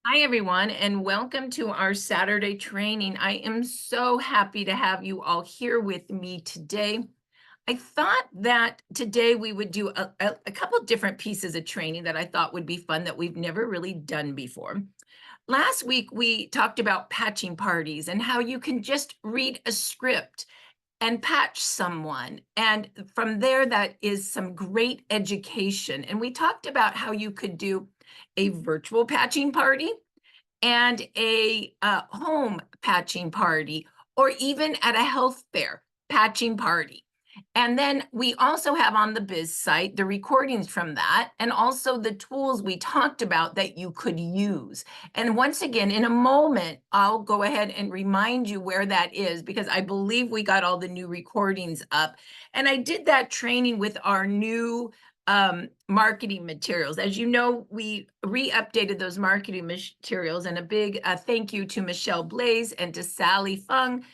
Hi, everyone, and welcome to our Saturday training. I am so happy to have you all here with me today. I thought that today we would do a couple different pieces of training that I thought would be fun that we've never really done before. Last week, we talked about patching parties and how you can just read a script and patch someone. And from there, that is some great education. And we talked about how you could do a virtual patching party and a home patching party, or even at a health fair patching party. And then we also have on the Biz site the recordings from that and also the tools we talked about that you could use. And once again, in a moment, I'll go ahead and remind you where that is because I believe we got all the new recordings up. And I did that training with our new marketing materials. As you know, we re-updated those marketing materials, and a big thank you to Michelle Blaze and to Sally Fung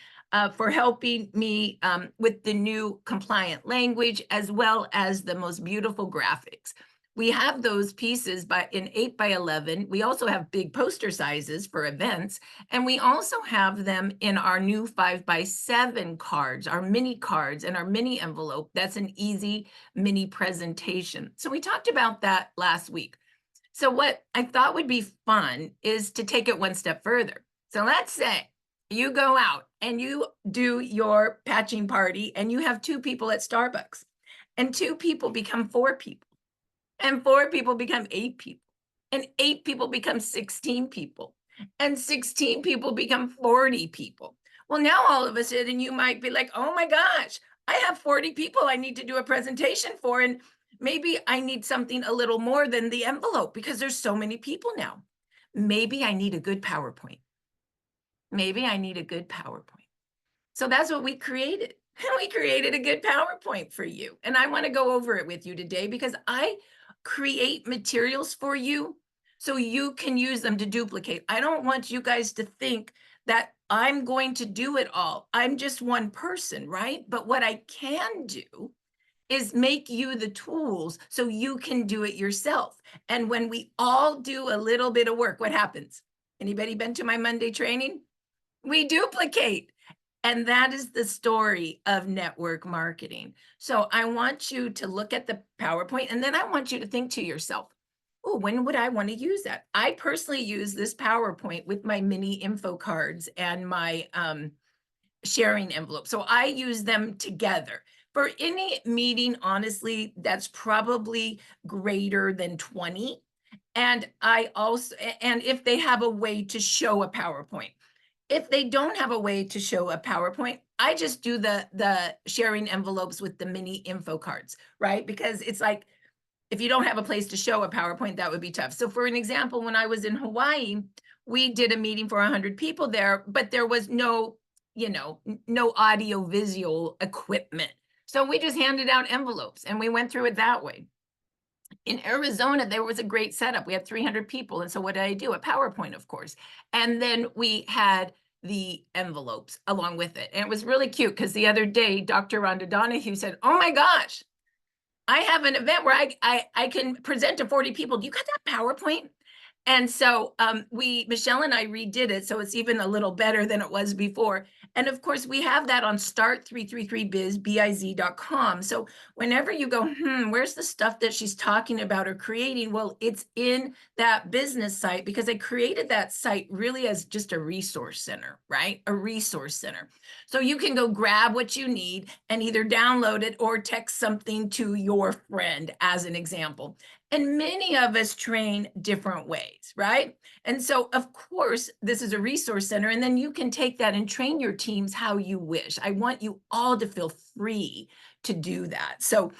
for helping me with the new compliant language, as well as the most beautiful graphics. We have those pieces in 8 by 11. We also have big poster sizes for events, and we also have them in our new 5 by 7 cards, our mini cards and our mini envelope. That's an easy mini presentation. So we talked about that last week. So what I thought would be fun is to take it one step further. So let's say you go out and you do your patching party and you have 2 people at Starbucks, and 2 people become 4 people, and 4 people become 8 people, and 8 people become 16 people, and 16 people become 40 people. Well, now all of a sudden you might be like, oh my gosh, I have 40 people I need to do a presentation for, and maybe I need something a little more than the envelope because there's so many people now. Maybe I need a good PowerPoint. Maybe I need a good PowerPoint. So that's what we created. We created a good PowerPoint for you. And I want to go over it with you today because I create materials for you so you can use them to duplicate. I don't want you guys to think that I'm going to do it all. I'm just one person, right? But what I can do is make you the tools so you can do it yourself. And when we all do a little bit of work, what happens? Anybody been to my Monday training? We duplicate. And that is the story of network marketing. So I want you to look at the PowerPoint, and then I want you to think to yourself, oh, when would I want to use that? I personally use this PowerPoint with my mini info cards and my sharing envelope. So I use them together. For any meeting, honestly, that's probably greater than 20. And if they have a way to show a PowerPoint. If they don't have a way to show a PowerPoint, I just do the sharing envelopes with the mini info cards, right? Because it's like, if you don't have a place to show a PowerPoint, that would be tough. So for an example, when I was in Hawaii, we did a meeting for 100 people there, but there was no, no audio visual equipment. So we just handed out envelopes and we went through it that way. In Arizona, there was a great setup. We had 300 people. And so what did I do? A PowerPoint, of course. And then we had the envelopes along with it. And it was really cute because the other day, Dr. Rhonda Donahue said, oh my gosh, I have an event where I can present to 40 people. Do you got that PowerPoint? And so Michelle and I redid it, so it's even a little better than it was before. And of course, we have that on start333biz.com. So whenever you go, where's the stuff that she's talking about or creating? Well, it's in that business site because I created that site really as just a resource center, right? A resource center. So you can go grab what you need and either download it or text something to your friend as an example. And many of us train different ways, right? And so, of course, this is a resource center, and then you can take that and train your teams how you wish. I want you all to feel free to do that. So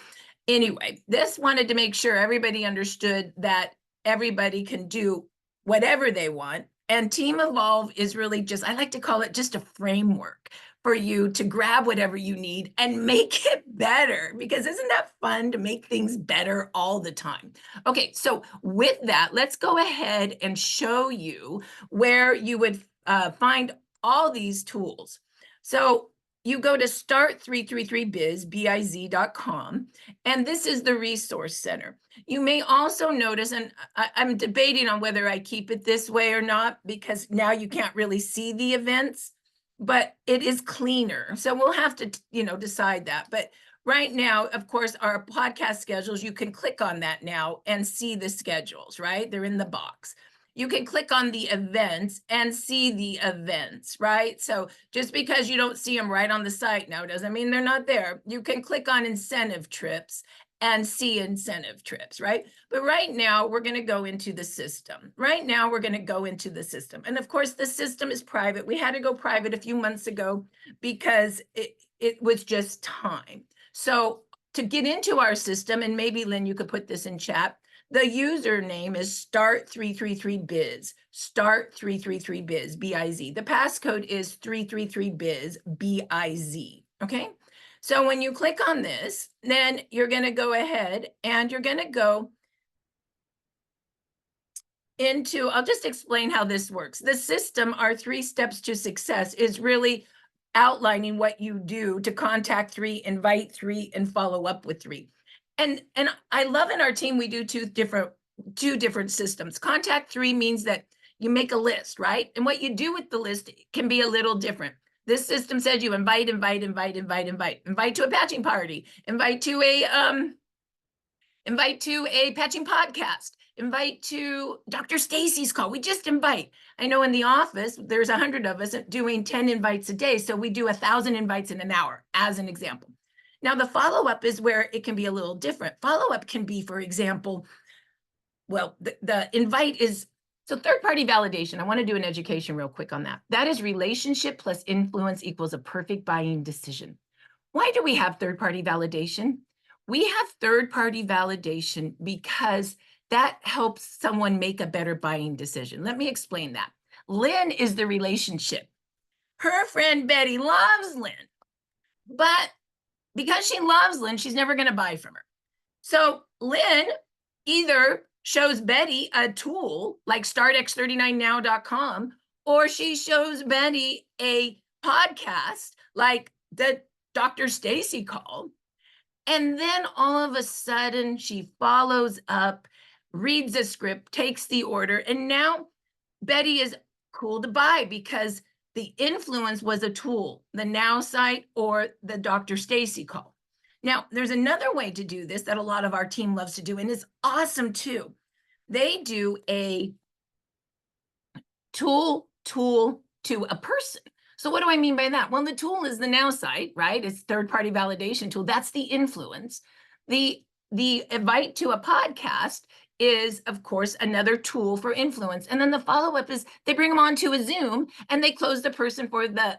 anyway, this wanted to make sure everybody understood that everybody can do whatever they want. And Team Evolve is really just, I like to call it just a framework for you to grab whatever you need and make it better, because isn't that fun to make things better all the time? Okay, so with that, let's go ahead and show you where you would find all these tools. So you go to start333biz.com, and this is the resource center. You may also notice, and I'm debating on whether I keep it this way or not, because now you can't really see the events, but it is cleaner. So we'll have to, decide that. But right now, of course, our podcast schedules, you can click on that now and see the schedules, right? They're in the box. You can click on the events and see the events, right? So just because you don't see them right on the site now doesn't mean they're not there. You can click on incentive trips and see incentive trips, right? But right now we're going to go into the system. Right now we're going to go into the system. And of course the system is private. We had to go private a few months ago because it was just time. So to get into our system, and maybe Lynn, you could put this in chat, the username is start333biz, start333biz, B-I-Z. The passcode is 333biz, B-I-Z, okay? So when you click on this, then you're gonna go ahead and you're gonna go into, I'll just explain how this works. The system, our 3 steps to success, is really outlining what you do to contact 3, invite 3, and follow up with 3. And I love in our team, we do two different systems. Contact 3 means that you make a list, right? And what you do with the list can be a little different. This system says you invite to a patching party, invite to a patching podcast, invite to Dr. Stacy's call. We just invite. I know in the office, there's 100 of us doing 10 invites a day. So we do 1,000 invites in an hour, as an example. Now, the follow-up is where it can be a little different. Follow-up can be, for example, well, the invite is, so third-party validation. I want to do an education real quick on that. That is relationship plus influence equals a perfect buying decision. Why do we have third-party validation? We have third-party validation because that helps someone make a better buying decision. Let me explain that. Lynn is the relationship. Her friend Betty loves Lynn, but because she loves Lynn, she's never going to buy from her. So Lynn either shows Betty a tool like startx39now.com, or she shows Betty a podcast like the Dr. Stacy call. And then all of a sudden she follows up, reads the script, takes the order, and now Betty is cool to buy because the influence was a tool, the Now site or the Dr. Stacy call. Now, there's another way to do this that a lot of our team loves to do, and it's awesome too. They do a tool to a person. So what do I mean by that? Well, the tool is the Now site, right? It's third-party validation tool. That's the influence. The invite to a podcast is, of course, another tool for influence. And then the follow-up is they bring them onto a Zoom and they close the person for the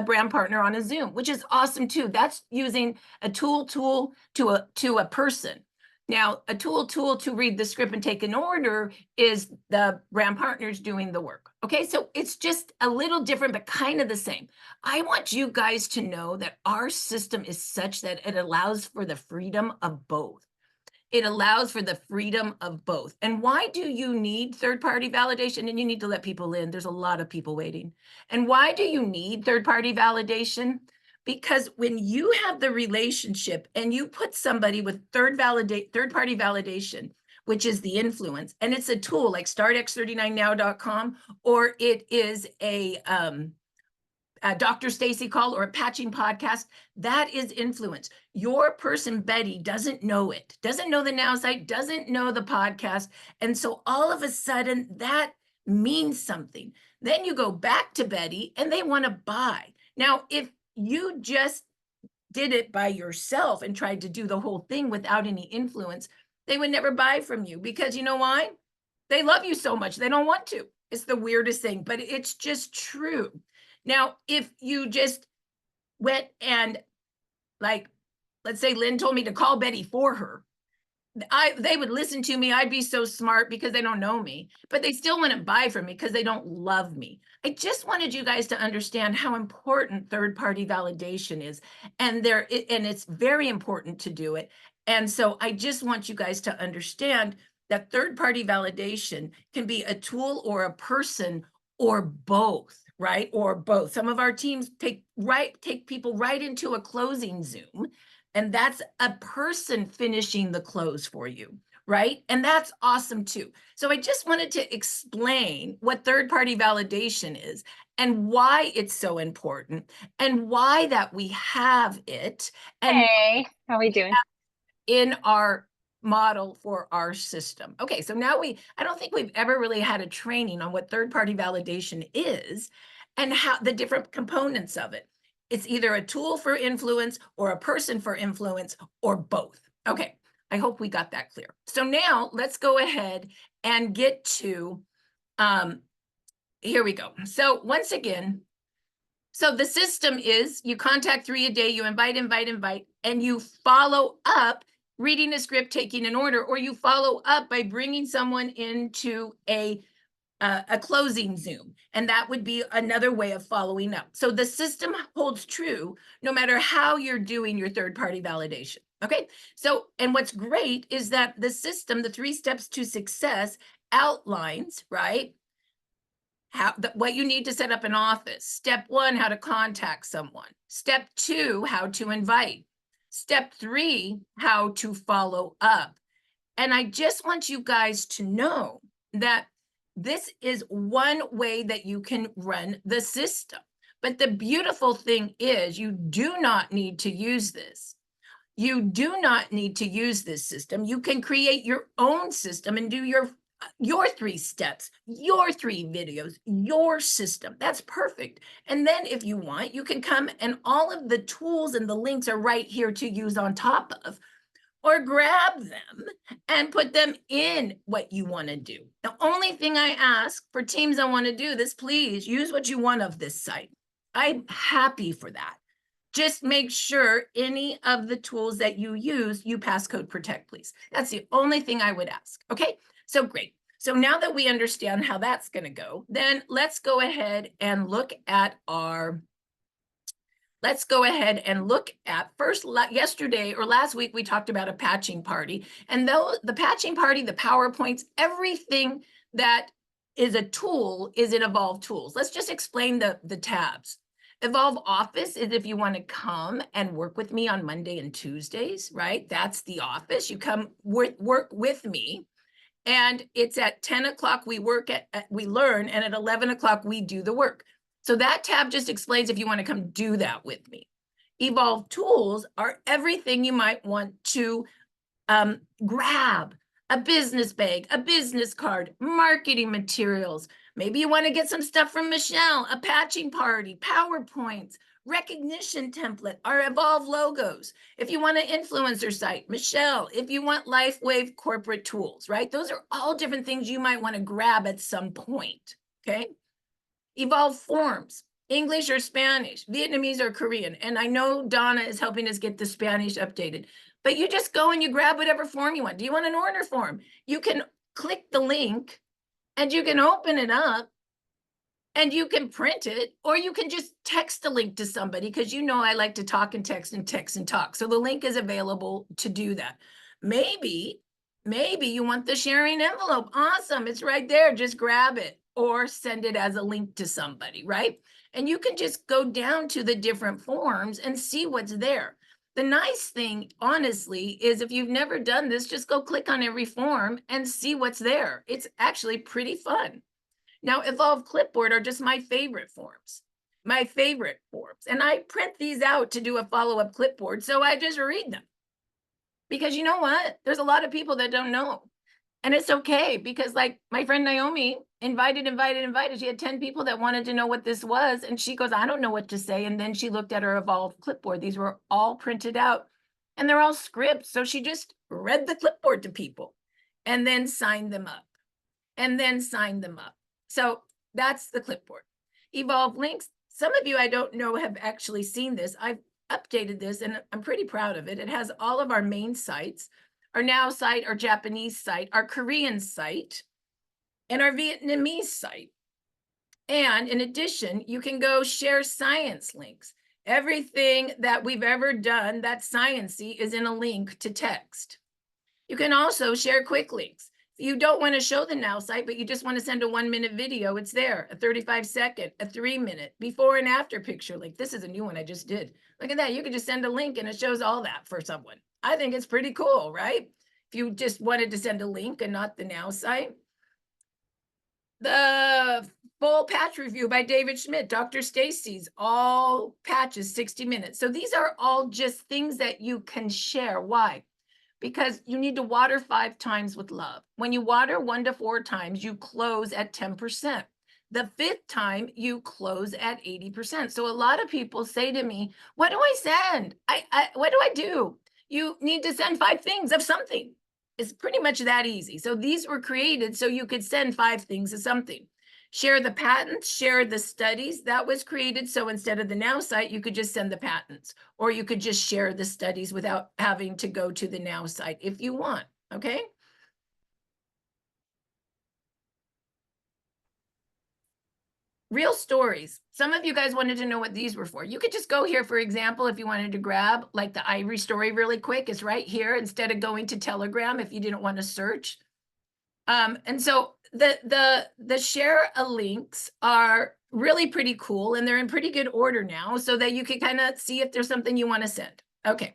brand partner on a Zoom, which is awesome too. That's using a tool to a person. Now, a tool to read the script and take an order is the brand partners doing the work. Okay, so it's just a little different, but kind of the same. I want you guys to know that our system is such that it allows for the freedom of both. It allows for the freedom of both. And why do you need third-party validation? And you need to let people in. There's a lot of people waiting. And why do you need third-party validation? Because when you have the relationship and you put somebody with third-party validation, which is the influence, and it's a tool like startx39now.com, or it is a Dr. Stacy call or a patching podcast, that is influence. Your person, Betty, doesn't know it, doesn't know the Now site, doesn't know the podcast. And so all of a sudden that means something. Then you go back to Betty and they want to buy. Now, if you just did it by yourself and tried to do the whole thing without any influence, they would never buy from you because you know why? They love you so much. They don't want to. It's the weirdest thing, but it's just true. Now, if you just went and like, let's say Lynn told me to call Betty for her, they would listen to me. I'd be so smart because they don't know me, but they still wouldn't buy from me because they don't love me. I just wanted you guys to understand how important third-party validation is. And it's very important to do it. And so I just want you guys to understand that third-party validation can be a tool or a person or both. right? Or both. Some of our teams take people right into a closing Zoom, and that's a person finishing the close for you, right? And that's awesome too. So I just wanted to explain what third-party validation is and why it's so important and why that we have it and Hey, how we doing? in our model for our system. Okay, so now I don't think we've ever really had a training on what third-party validation is and how the different components of it. It's either a tool for influence or a person for influence or both. Okay, I hope we got that clear. So now let's go ahead and get to, here we go. So once again, so the system is you contact 3 a day, you invite, and you follow up reading a script, taking an order, or you follow up by bringing someone into a closing Zoom. And that would be another way of following up. So the system holds true no matter how you're doing your third-party validation. Okay, so, and what's great is that the system, the 3 steps to success outlines, right? What you need to set up an office. Step 1, how to contact someone. Step 2, how to invite. Step 3, how to follow up. And I just want you guys to know that this is one way that you can run the system. But the beautiful thing is you do not need to use this. You do not need to use this system. You can create your own system and do your 3 steps, your 3 videos, your system. That's perfect. And then if you want, you can come and all of the tools and the links are right here to use on top of, or grab them and put them in what you want to do. The only thing I ask for teams that want to do this, please use what you want of this site. I'm happy for that. Just make sure any of the tools that you use, you passcode protect, please. That's the only thing I would ask. Okay, so great. So now that we understand how that's going to go, then let's go ahead and look at first, yesterday or last week, we talked about a patching party. And though the patching party, the PowerPoints, everything that is a tool is in Evolve Tools. Let's just explain the tabs. Evolve Office is if you want to come and work with me on Monday and Tuesdays, right? That's the office. You come work with me. And it's at 10 o'clock we learn, and at 11 o'clock we do the work. So that tab just explains if you want to come do that with me. Evolve Tools are everything you might want to grab: a business bag, a business card, marketing materials. Maybe you want to get some stuff from Michelle, a patching party, PowerPoints, recognition template, our Evolve logos. If you want an influencer site, Michelle. If you want LifeWave corporate tools, right? Those are all different things you might want to grab at some point, okay? Evolve Forms, English or Spanish, Vietnamese or Korean. And I know Donna is helping us get the Spanish updated. But you just go and you grab whatever form you want. Do you want an order form? You can click the link and you can open it up and you can print it, or you can just text a link to somebody, because you know I like to talk and text and text and talk. So the link is available to do that. Maybe you want the sharing envelope. Awesome, it's right there. Just grab it or send it as a link to somebody, right? And you can just go down to the different forms and see what's there. The nice thing, honestly, is if you've never done this, just go click on every form and see what's there. It's actually pretty fun. Now, Evolve Clipboard are just my favorite forms. And I print these out to do a follow-up clipboard, so I just read them. Because you know what? There's a lot of people that don't know. And it's okay, because like my friend Naomi invited. She had 10 people that wanted to know what this was. And she goes, I don't know what to say. And then she looked at her Evolve clipboard. These were all printed out and they're all scripts. So she just read the clipboard to people and then signed them up So that's the clipboard. Evolve Links. Some of you I don't know have actually seen this. I've updated this and I'm pretty proud of it. It has all of our main sites, our Now site, our Japanese site, our Korean site, and our Vietnamese site. And in addition, you can go share science links. Everything that we've ever done that's sciencey is in a link to text. You can also share quick links. You don't want to show the now site, but you just want to send a 1-minute video. It's there, a 35-second, a 3-minute before and after picture link. This is a new one I just did. Look at that. You could just send a link and it shows all that for someone. I think it's pretty cool, right? If you just wanted to send a link and not the now site. The full patch review by David Schmidt, Dr. Stacy's, all patches, 60 minutes. So these are all just things that you can share. Why? Because you need to water 5 times with love. When you water 1 to 4 times, you close at 10%. The 5th time, you close at 80%. So a lot of people say to me, what do I send? What do I do? You need to send 5 things of something. It's pretty much that easy. So these were created so you could send 5 things of something. Share the patents, share the studies. That was created so instead of the now site, you could just send the patents, or you could just share the studies without having to go to the now site if you want, okay? Real stories. Some of you guys wanted to know what these were for. You could just go here, for example, if you wanted to grab like the Ivory story really quick, it's right here instead of going to Telegram if you didn't want to search. And so the share a links are really pretty cool, and they're in pretty good order now so that you can kind of see if there's something you want to send. Okay.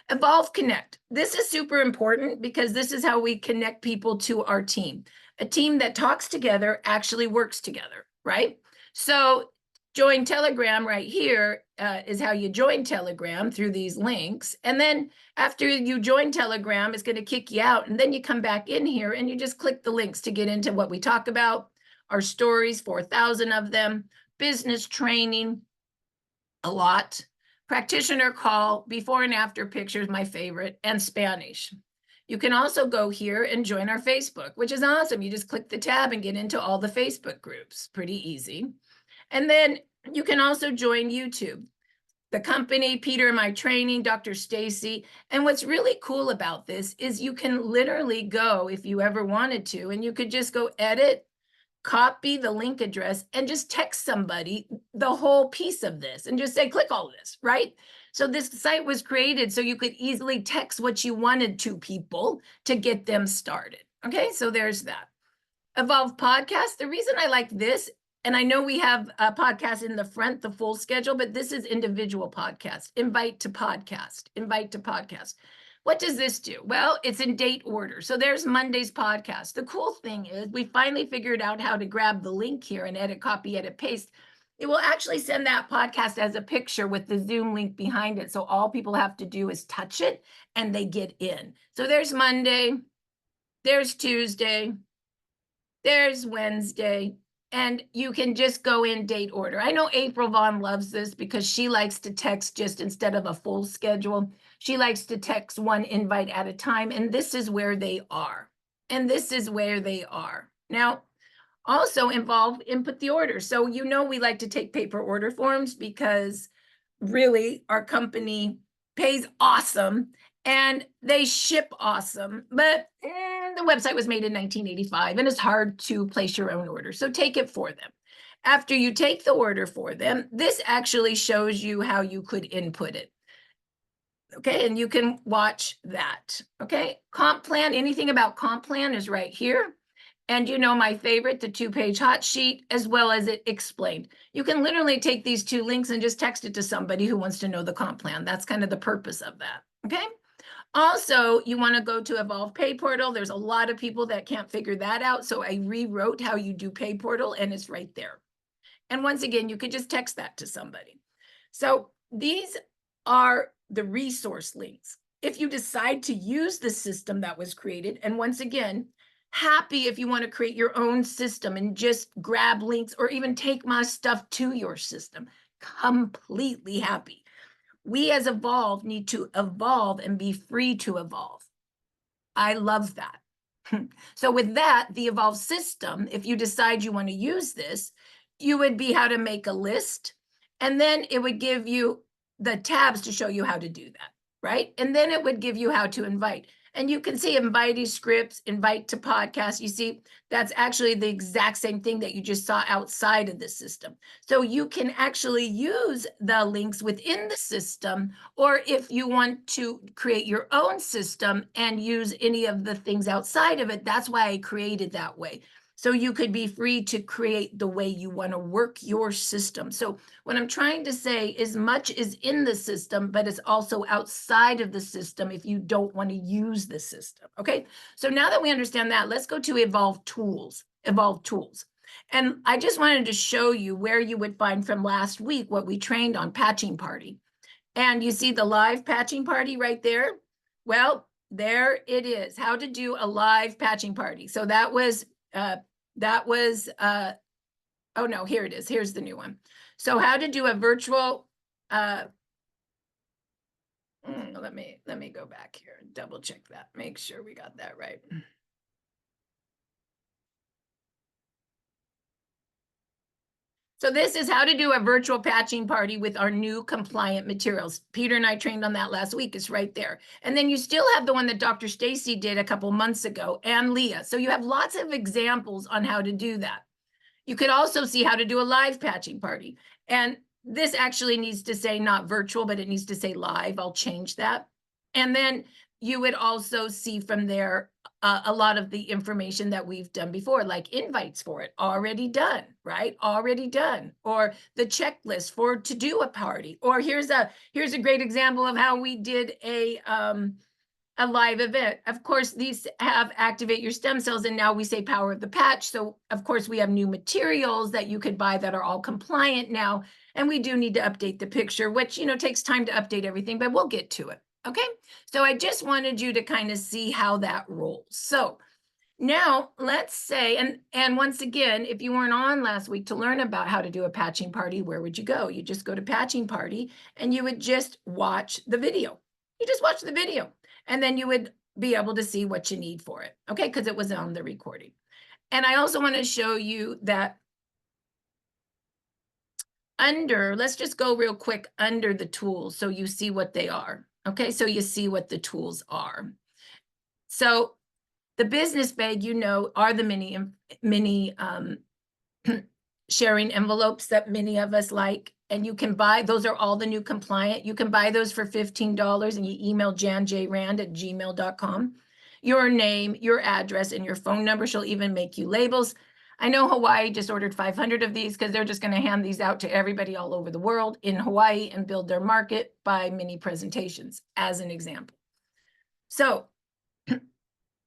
Evolve Connect. This is super important because this is how we connect people to our team. A team that talks together actually works together, right? So join Telegram right here is how you join Telegram through these links. And then after you join Telegram, it's going to kick you out. And then you come back in here and you just click the links to get into what we talk about, our stories, 4,000 of them, business training, a lot, practitioner call, before and after pictures, my favorite, and Spanish. You can also go here and join our Facebook, which is awesome. You just click the tab and get into all the Facebook groups. Pretty easy. And then you can also join YouTube. The company, Peter, my training, Dr. Stacy. And what's really cool about this is you can literally go, if you ever wanted to, and you could just go edit, copy the link address, and just text somebody the whole piece of this and just say, click all of this, right? So this site was created so you could easily text what you wanted to people to get them started. Okay, so there's that. Evolve Podcast. The reason I like this, and I know we have a podcast in the front, the full schedule, but this is individual podcast. Invite to podcast, invite to podcast. What does this do? Well, it's in date order. So there's Monday's podcast. The cool thing is we finally figured out how to grab the link here and edit, copy, edit, paste. It will actually send that podcast as a picture with the Zoom link behind it. So all people have to do is touch it and they get in. So there's Monday, there's Tuesday, there's Wednesday, and you can just go in date order. I know April Vaughn loves this because she likes to text just instead of a full schedule. She likes to text one invite at a time, and this is where they are. And this is where they are. Now, also input the order. So you know we like to take paper order forms because really our company pays awesome and they ship awesome, but the website was made in 1985 and it's hard to place your own order. So take it for them. After you take the order for them, this actually shows you how you could input it. Okay, and you can watch that. Okay, comp plan, anything about comp plan is right here. And you know my favorite, the 2-page hot sheet, as well as it explained. You can literally take these 2 links and just text it to somebody who wants to know the comp plan. That's kind of the purpose of that, okay? Also, you want to go to Evolve Pay Portal. There's a lot of people that can't figure that out, so I rewrote how you do Pay Portal, and it's right there. And once again, you could just text that to somebody. So these are the resource links. If you decide to use the system that was created, and once again, happy if you want to create your own system and just grab links or even take my stuff to your system, completely happy. We as Evolve need to evolve and be free to evolve. I love that. So with that, the Evolve system, if you decide you want to use this, you would be how to make a list, and then it would give you the tabs to show you how to do that, right? And then it would give you how to invite. And you can see invitee scripts, invite to podcast. You see, that's actually the exact same thing that you just saw outside of the system. So you can actually use the links within the system, or if you want to create your own system and use any of the things outside of it, that's why I created that way. So you could be free to create the way you want to work your system. So what I'm trying to say is much is in the system, but it's also outside of the system if you don't want to use the system. Okay. So now that we understand that, let's go to Evolve Tools. Evolve Tools. And I just wanted to show you where you would find from last week what we trained on Patching Party. And you see the live patching party right there? Well, there it is. How to do a live patching party. So that was oh no, here it is. Here's the new one. So how to do a virtual, let me go back here and double check that, make sure we got that right. So this is how to do a virtual patching party with our new compliant materials. Peter and I trained on that last week. It's right there. And then you still have the one that Dr. Stacy did a couple months ago, and Leah. So you have lots of examples on how to do that. You could also see how to do a live patching party. And this actually needs to say not virtual, but it needs to say live. I'll change that. And then you would also see from there a lot of the information that we've done before, like invites for it, already done, right? Already done. Or the checklist for to do a party. Or here's a great example of how we did a live event. Of course, these have activate your stem cells, and now we say power of the patch. So of course we have new materials that you could buy that are all compliant now. And we do need to update the picture, which, takes time to update everything, but we'll get to it. Okay. So I just wanted you to kind of see how that rolls. So now let's say, and once again, if you weren't on last week to learn about how to do a patching party, where would you go? You just go to Patching Party and you would just watch the video. You just watch the video and then you would be able to see what you need for it. Okay. Because it was on the recording. And I also want to show you that let's just go real quick under the tools so you see what they are. Okay. So you see what the tools are. So the business bag, are the mini sharing envelopes that many of us like. And you can buy, those are all the new compliant. You can buy those for $15 and you email janjrand@gmail.com. Your name, your address, and your phone number. She'll even make you labels. I know Hawaii just ordered 500 of these because they're just going to hand these out to everybody all over the world in Hawaii and build their market by mini presentations, as an example. So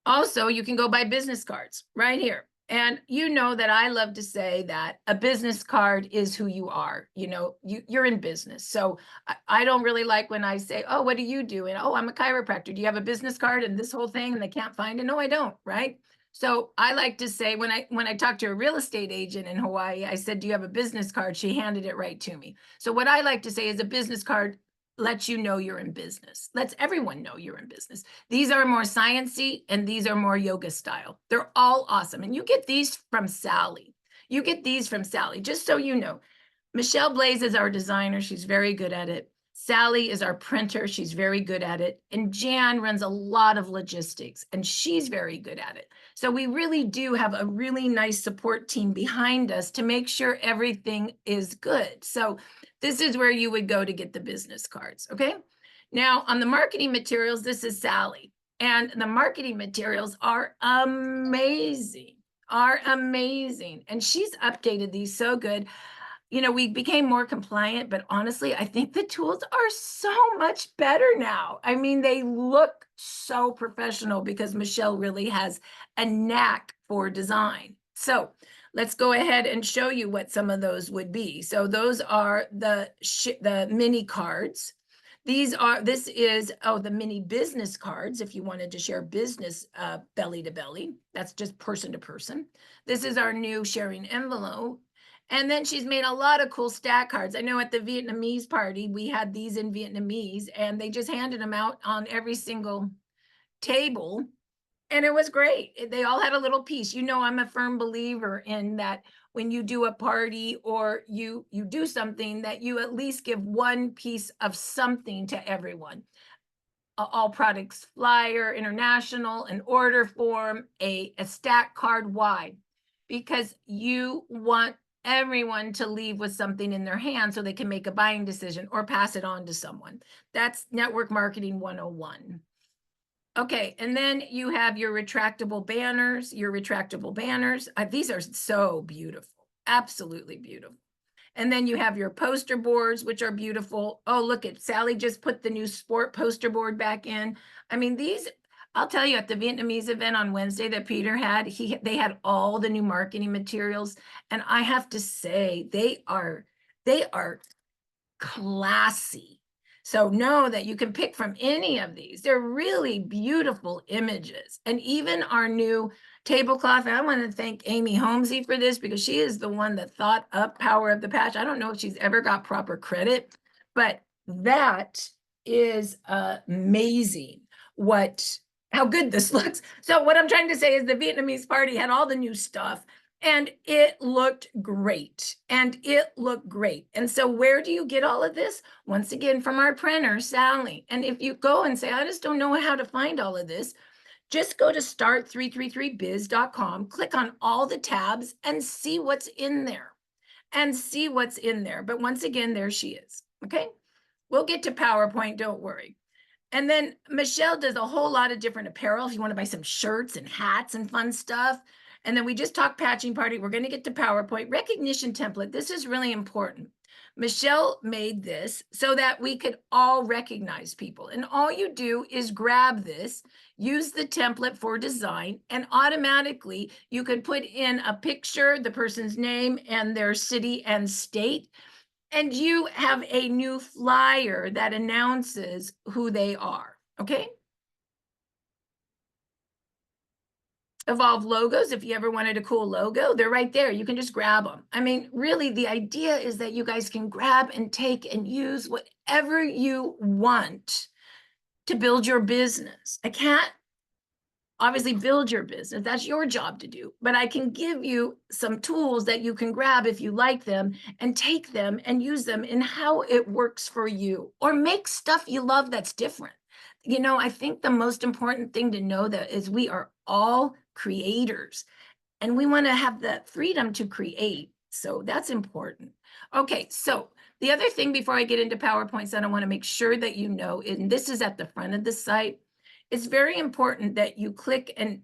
also, you can go buy business cards right here. And you know that I love to say that a business card is who you are. You're in business. So I don't really like when I say, oh, what do you do? And, oh, I'm a chiropractor. Do you have a business card and this whole thing? And they can't find it. No, I don't. Right. So I like to say when I talked to a real estate agent in Hawaii, I said, do you have a business card? She handed it right to me. So what I like to say is a business card lets you know you're in business. Lets everyone know you're in business. These are more sciencey and these are more yoga style. They're all awesome. And you get these from Sally. Just so you know. Michelle Blaze is our designer. She's very good at it. Sally is our printer. She's very good at it. And Jan runs a lot of logistics and she's very good at it. So we really do have a really nice support team behind us to make sure everything is good. So this is where you would go to get the business cards. Okay. Now on the marketing materials, this is Sally. And the marketing materials are amazing. And she's updated these so good. We became more compliant, but honestly, I think the tools are so much better now. I mean, they look so professional because Michelle really has a knack for design. So let's go ahead and show you what some of those would be. So those are the mini cards. This is the mini business cards. If you wanted to share business belly to belly, that's just person to person. This is our new sharing envelope. And then she's made a lot of cool stack cards. I know at the Vietnamese party, we had these in Vietnamese and they just handed them out on every single table. And it was great. They all had a little piece. I'm a firm believer in that when you do a party or you do something that you at least give one piece of something to everyone. all products flyer, international, an order form, a stack card. Why? Because you want everyone to leave with something in their hand so they can make a buying decision or pass it on to someone. That's network marketing 101. Okay, and then you have your retractable banners, These are so beautiful, absolutely beautiful. And then you have your poster boards, which are beautiful. Oh, look at Sally just put the new sport poster board back in. I mean, these, I'll tell you, at the Vietnamese event on Wednesday that Peter had, they had all the new marketing materials. And I have to say, they are classy. So know that you can pick from any of these. They're really beautiful images. And even our new tablecloth, and I want to thank Amy Holmesy for this because she is the one that thought up Power of the Patch. I don't know if she's ever got proper credit, but that is amazing how good this looks. So what I'm trying to say is the Vietnamese party had all the new stuff. And it looked great. And so where do you get all of this? Once again, from our printer, Sally. And if you go and say, I just don't know how to find all of this, just go to start333biz.com, click on all the tabs and see what's in there. But once again, there she is. Okay. We'll get to PowerPoint. Don't worry. And then Michelle does a whole lot of different apparel. If you want to buy some shirts and hats and fun stuff. And then we just talked patching party. We're going to get to PowerPoint. Recognition template. This is really important. Michelle made this so that we could all recognize people. And all you do is grab this, use the template for design, and automatically you could put in a picture, the person's name and their city and state. And you have a new flyer that announces who they are, okay? Evolve logos, if you ever wanted a cool logo, they're right there. You can just grab them. I mean, really, the idea is that you guys can grab and take and use whatever you want to build your business. I can't obviously build your business. That's your job to do. But I can give you some tools that you can grab if you like them and take them and use them in how it works for you, or make stuff you love that's different. You know, I think the most important thing to know that is we are all creators and we want to have the freedom to create. So that's important. Okay, so the other thing before I get into PowerPoints that I want to make sure that you know, and this is at the front of the site, it's very important that you click and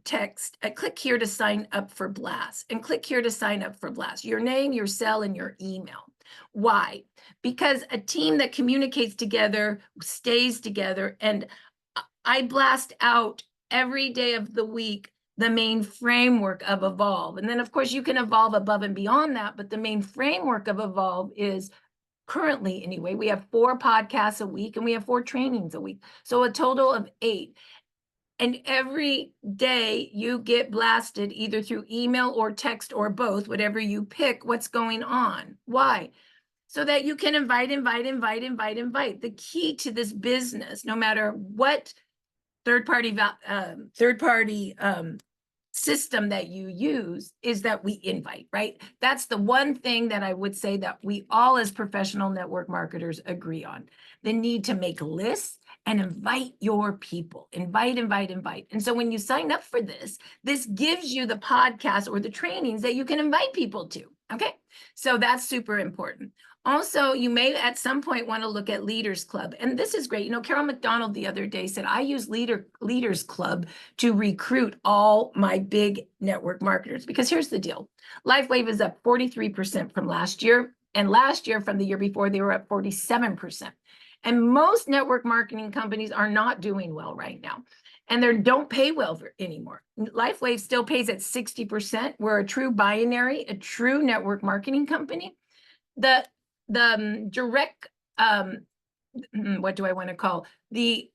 click here to sign up for Blast, and click here to sign up for Blast. Your name, your cell, and your email. Why? Because a team that communicates together stays together, and I blast out every day of the week the main framework of Evolve. And then, of course, you can evolve above and beyond that, but the main framework of Evolve is currently, anyway, we have 4 podcasts a week and we have 4 trainings a week. So a total of 8. And every day you get blasted either through email or text or both, whatever you pick, what's going on. Why? So that you can invite. The key to this business, no matter what third-party system that you use, is that we invite, right? That's the one thing that I would say that we all as professional network marketers agree on. The need to make lists and invite your people. Invite. And so when you sign up for this gives you the podcast or the trainings that you can invite people to, okay? So that's super important. Also, you may at some point want to look at Leaders Club. And this is great. You know, Carol McDonald the other day said, I use Leaders Club to recruit all my big network marketers. Because here's the deal. LifeWave is up 43% from last year. And last year, from the year before, they were up 47%. And most network marketing companies are not doing well right now. And they don't pay well anymore. LifeWave still pays at 60%. We're a true binary, a true network marketing company. The direct, what do I want to call the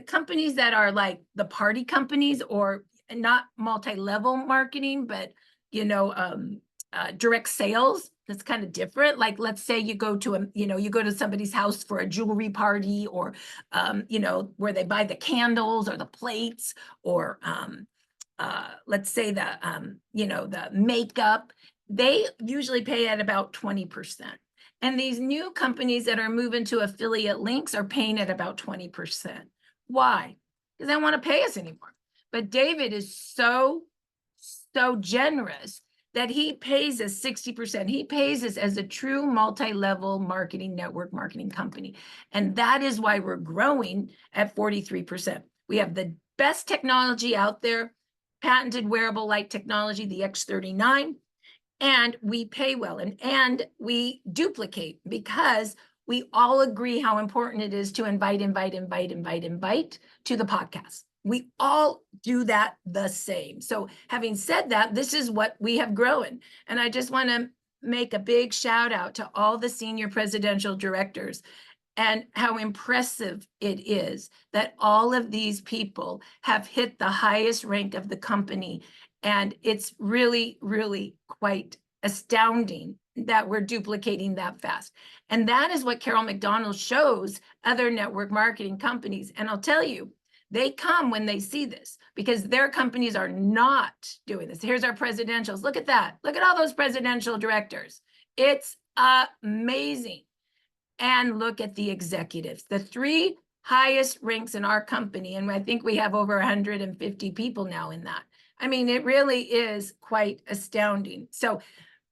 companies that are like the party companies, or not multi-level marketing, but you know, direct sales. That's kind of different. Like, let's say you go to you go to somebody's house for a jewelry party, or you know, where they buy the candles or the plates, or let's say the you know, the makeup. They usually pay at about 20%. And these new companies that are moving to affiliate links are paying at about 20%. Why? Because they don't want to pay us anymore. But David is so generous that he pays us 60%. He pays us as a true multi-level marketing network marketing company. And that is why we're growing at 43%. We have the best technology out there, patented wearable light technology, the X39, and we pay well, and we duplicate because we all agree how important it is to invite to the podcast. We all do that the same. So having said that, this is what we have grown. And I just want to make a big shout out to all the senior presidential directors and how impressive it is that all of these people have hit the highest rank of the company. And it's really, really quite astounding that we're duplicating that fast. And that is what Carol McDonald shows other network marketing companies. And I'll tell you, they come when they see this because their companies are not doing this. Here's our presidentials. Look at that. Look at all those presidential directors. It's amazing. And look at the executives, the 3 highest ranks in our company. And I think we have over 150 people now in that. I mean, it really is quite astounding. So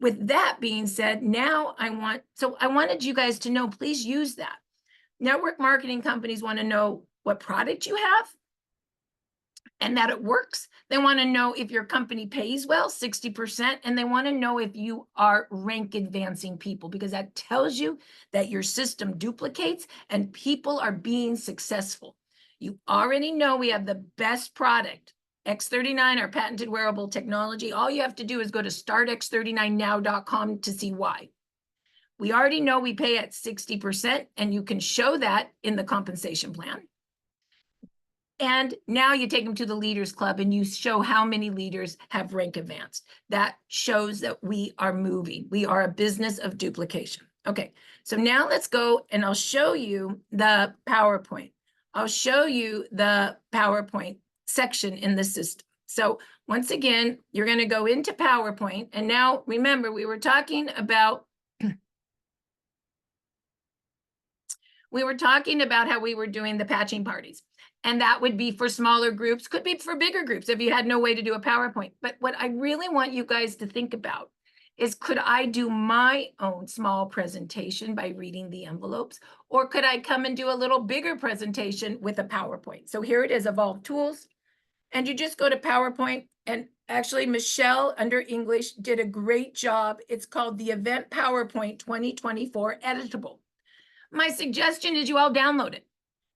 with that being said, now I wanted you guys to know, please use that. Network marketing companies want to know what product you have and that it works. They want to know if your company pays well, 60%, and they want to know if you are rank advancing people, because that tells you that your system duplicates and people are being successful. You already know we have the best product, X39, our patented wearable technology. All you have to do is go to startx39now.com to see why. We already know we pay at 60%, and you can show that in the compensation plan. And now you take them to the Leaders Club and you show how many leaders have rank advanced. That shows that we are moving. We are a business of duplication. Okay, so now let's go and I'll show you the PowerPoint. I'll show you the PowerPoint section in the system. So once again, you're going to go into PowerPoint. And now remember, we were talking about how we were doing the patching parties. And that would be for smaller groups, could be for bigger groups if you had no way to do a PowerPoint. But what I really want you guys to think about is, could I do my own small presentation by reading the envelopes? Or could I come and do a little bigger presentation with a PowerPoint? So here it is, Evolve Tools. And you just go to PowerPoint. And actually, Michelle under English did a great job. It's called the Event PowerPoint 2024 Editable. My suggestion is you all download it.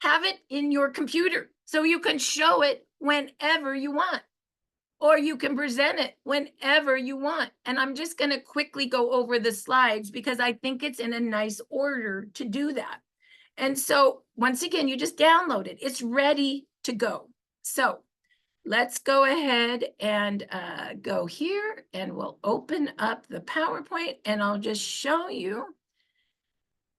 Have it in your computer so you can show it whenever you want, or you can present it whenever you want. And I'm just going to quickly go over the slides because I think it's in a nice order to do that. And so once again, you just download it. It's ready to go. So let's go ahead and go here, and we'll open up the PowerPoint, and I'll just show you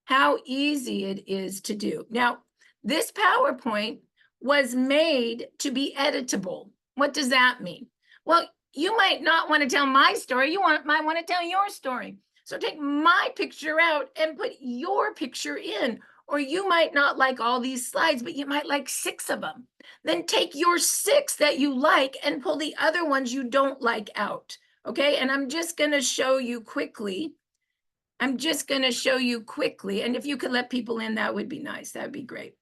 how easy it is to do. Now, this PowerPoint was made to be editable. What does that mean? Well, you might not want to tell my story. You might want to tell your story. So take my picture out and put your picture in. Or you might not like all these slides, but you might like 6 of them. Then take your 6 that you like and pull the other ones you don't like out. Okay, and I'm just going to show you quickly. And if you could let people in, that would be nice. That'd be great.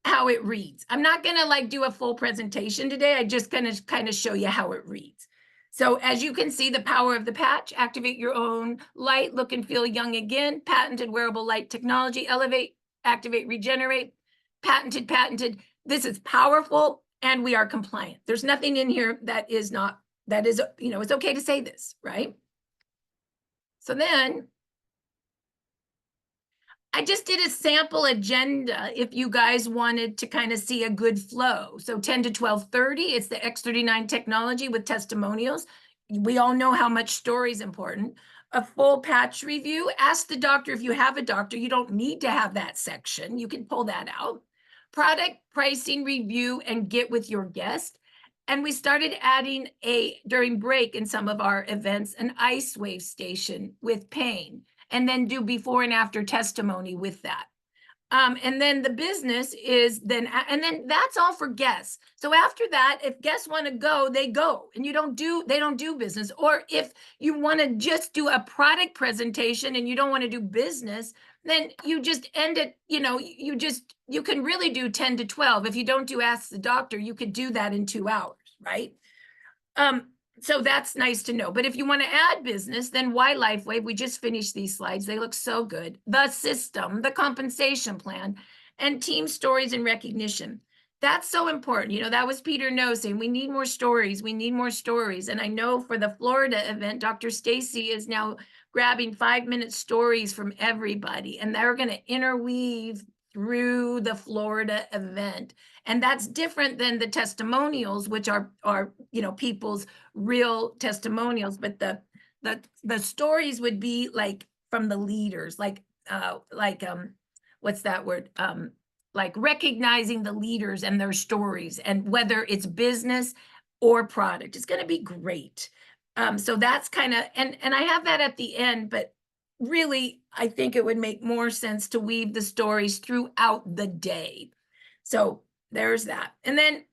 How it reads. I'm not going to like do a full presentation today. I just going to kind of show you how it reads. So as you can see, the power of the patch, activate your own light, look and feel young again, patented wearable light technology, elevate, activate, regenerate, patented. This is powerful and we are compliant. There's nothing in here that is not, it's okay to say this, right? So then I just did a sample agenda if you guys wanted to kind of see a good flow. So 10 to 12:30, it's the X39 technology with testimonials. We all know how much story is important. A full patch review. Ask the doctor if you have a doctor. You don't need to have that section. You can pull that out. Product pricing review and get with your guest. And we started adding during break in some of our events, an ice wave station with pain. and then do before and after testimony with that. And then the business is then, and then that's all for guests. So after that, if guests want to go, they go, and they don't do business. Or if you want to just do a product presentation and you don't want to do business, then you just end it, you can really do 10 to 12. If you don't do Ask the Doctor, you could do that in 2 hours, right? So that's nice to know. But if you want to add business, then why LifeWave? We just finished these slides. They look so good. The system, the compensation plan, and team stories and recognition. That's so important. That was Peter No saying, we need more stories. We need more stories. And I know for the Florida event, Dr. Stacy is now grabbing 5-minute stories from everybody, and they're going to interweave through the Florida event. And that's different than the testimonials, which are people's real testimonials, but the stories would be like from the leaders, what's that word? Like recognizing the leaders and their stories, and whether it's business or product. It's going to be great. So that's kind of, and I have that at the end, but really, I think it would make more sense to weave the stories throughout the day. So there's that. And then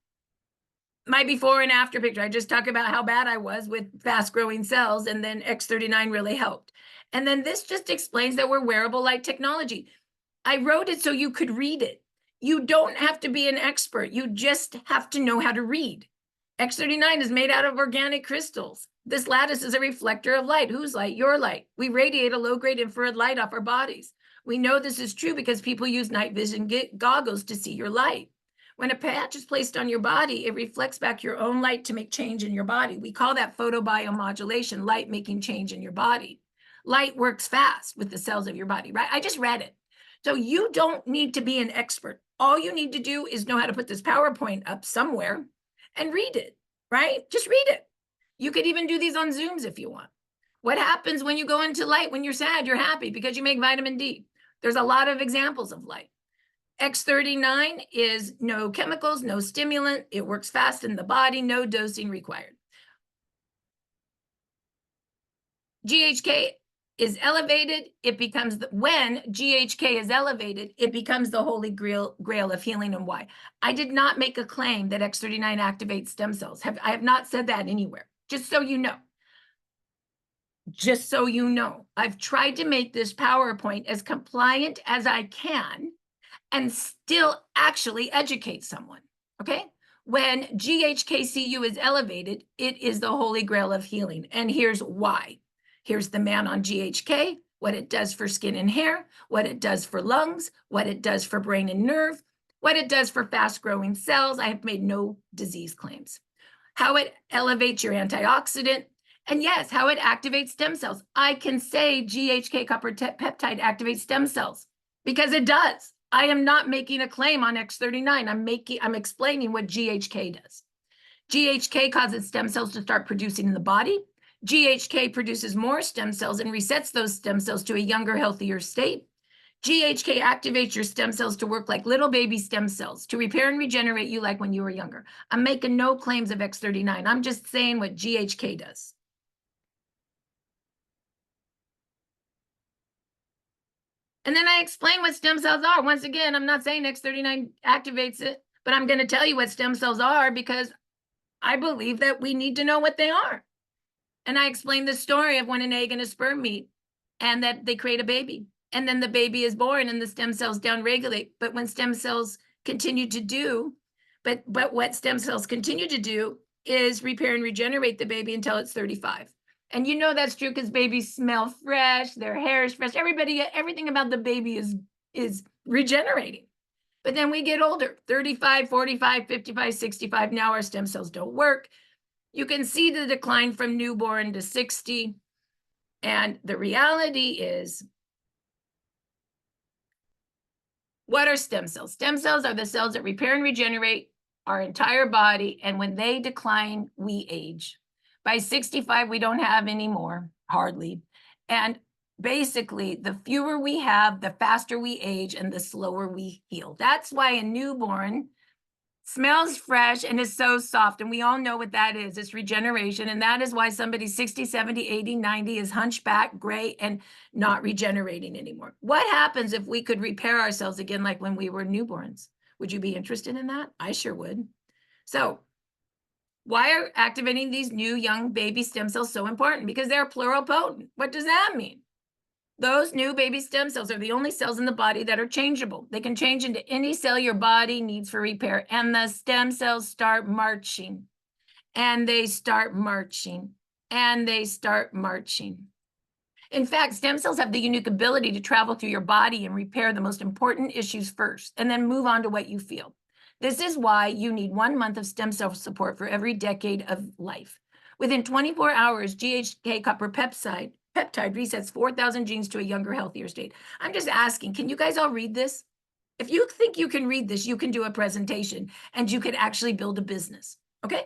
my before and after picture, I just talk about how bad I was with fast growing cells, and then X39 really helped. And then this just explains that we're wearable light technology. I wrote it so you could read it. You don't have to be an expert. You just have to know how to read. X39 is made out of organic crystals. This lattice is a reflector of light. Whose light? Your light. We radiate a low-grade infrared light off our bodies. We know this is true because people use night vision goggles to see your light. When a patch is placed on your body, it reflects back your own light to make change in your body. We call that photobiomodulation, light making change in your body. Light works fast with the cells of your body, right? I just read it. So you don't need to be an expert. All you need to do is know how to put this PowerPoint up somewhere and read it, right? Just read it. You could even do these on Zooms if you want. What happens when you go into light? When you're sad, you're happy because you make vitamin D. There's a lot of examples of light. X39 is no chemicals, no stimulant. It works fast in the body, no dosing required. GHK is elevated. It becomes, when GHK is elevated, it becomes the holy grail of healing. And why? I did not make a claim that X39 activates stem cells. I have not said that anywhere, just so you know. Just so you know, I've tried to make this PowerPoint as compliant as I can and still actually educate someone, okay? When GHKCU is elevated, it is the holy grail of healing. And here's why. Here's the man on GHK, what it does for skin and hair, what it does for lungs, what it does for brain and nerve, what it does for fast-growing cells. I have made no disease claims. How it elevates your antioxidant, and yes, how it activates stem cells. I can say GHK copper peptide activates stem cells because it does. I am not making a claim on X39. I'm explaining what GHK does. GHK causes stem cells to start producing in the body. GHK produces more stem cells and resets those stem cells to a younger, healthier state. GHK activates your stem cells to work like little baby stem cells, to repair and regenerate you like when you were younger. I'm making no claims of X39. I'm just saying what GHK does. And then I explain what stem cells are. Once again, I'm not saying X39 activates it, but I'm going to tell you what stem cells are because I believe that we need to know what they are. And I explained the story of when an egg and a sperm meet and that they create a baby. And then the baby is born and the stem cells downregulate. But when stem cells continue to do, but what stem cells continue to do is repair and regenerate the baby until it's 35. And you know that's true because babies smell fresh, their hair is fresh. Everything about the baby is regenerating. But then we get older, 35, 45, 55, 65. Now our stem cells don't work. You can see the decline from newborn to 60. And the reality is, what are stem cells? Stem cells are the cells that repair and regenerate our entire body. And when they decline, we age. By 65, we don't have any more, hardly. And basically, the fewer we have, the faster we age and the slower we heal. That's why a newborn Smells fresh and is so soft. And we all know what that is. It's regeneration. And that is why somebody 60, 70, 80, 90 is hunchback, gray, and not regenerating anymore. What happens if we could repair ourselves again like when we were newborns? Would you be interested in that? I sure would. So why are activating these new young baby stem cells so important? Because they're pluripotent. What does that mean? Those new baby stem cells are the only cells in the body that are changeable. They can change into any cell your body needs for repair. And the stem cells start marching, and they start marching, and they start marching. In fact, stem cells have the unique ability to travel through your body and repair the most important issues first, and then move on to what you feel. This is why you need 1 month of stem cell support for every decade of life. Within 24 hours, GHK copper peptide resets 4,000 genes to a younger, healthier state. I'm just asking, can you guys all read this? If you think you can read this, you can do a presentation and you could actually build a business, okay?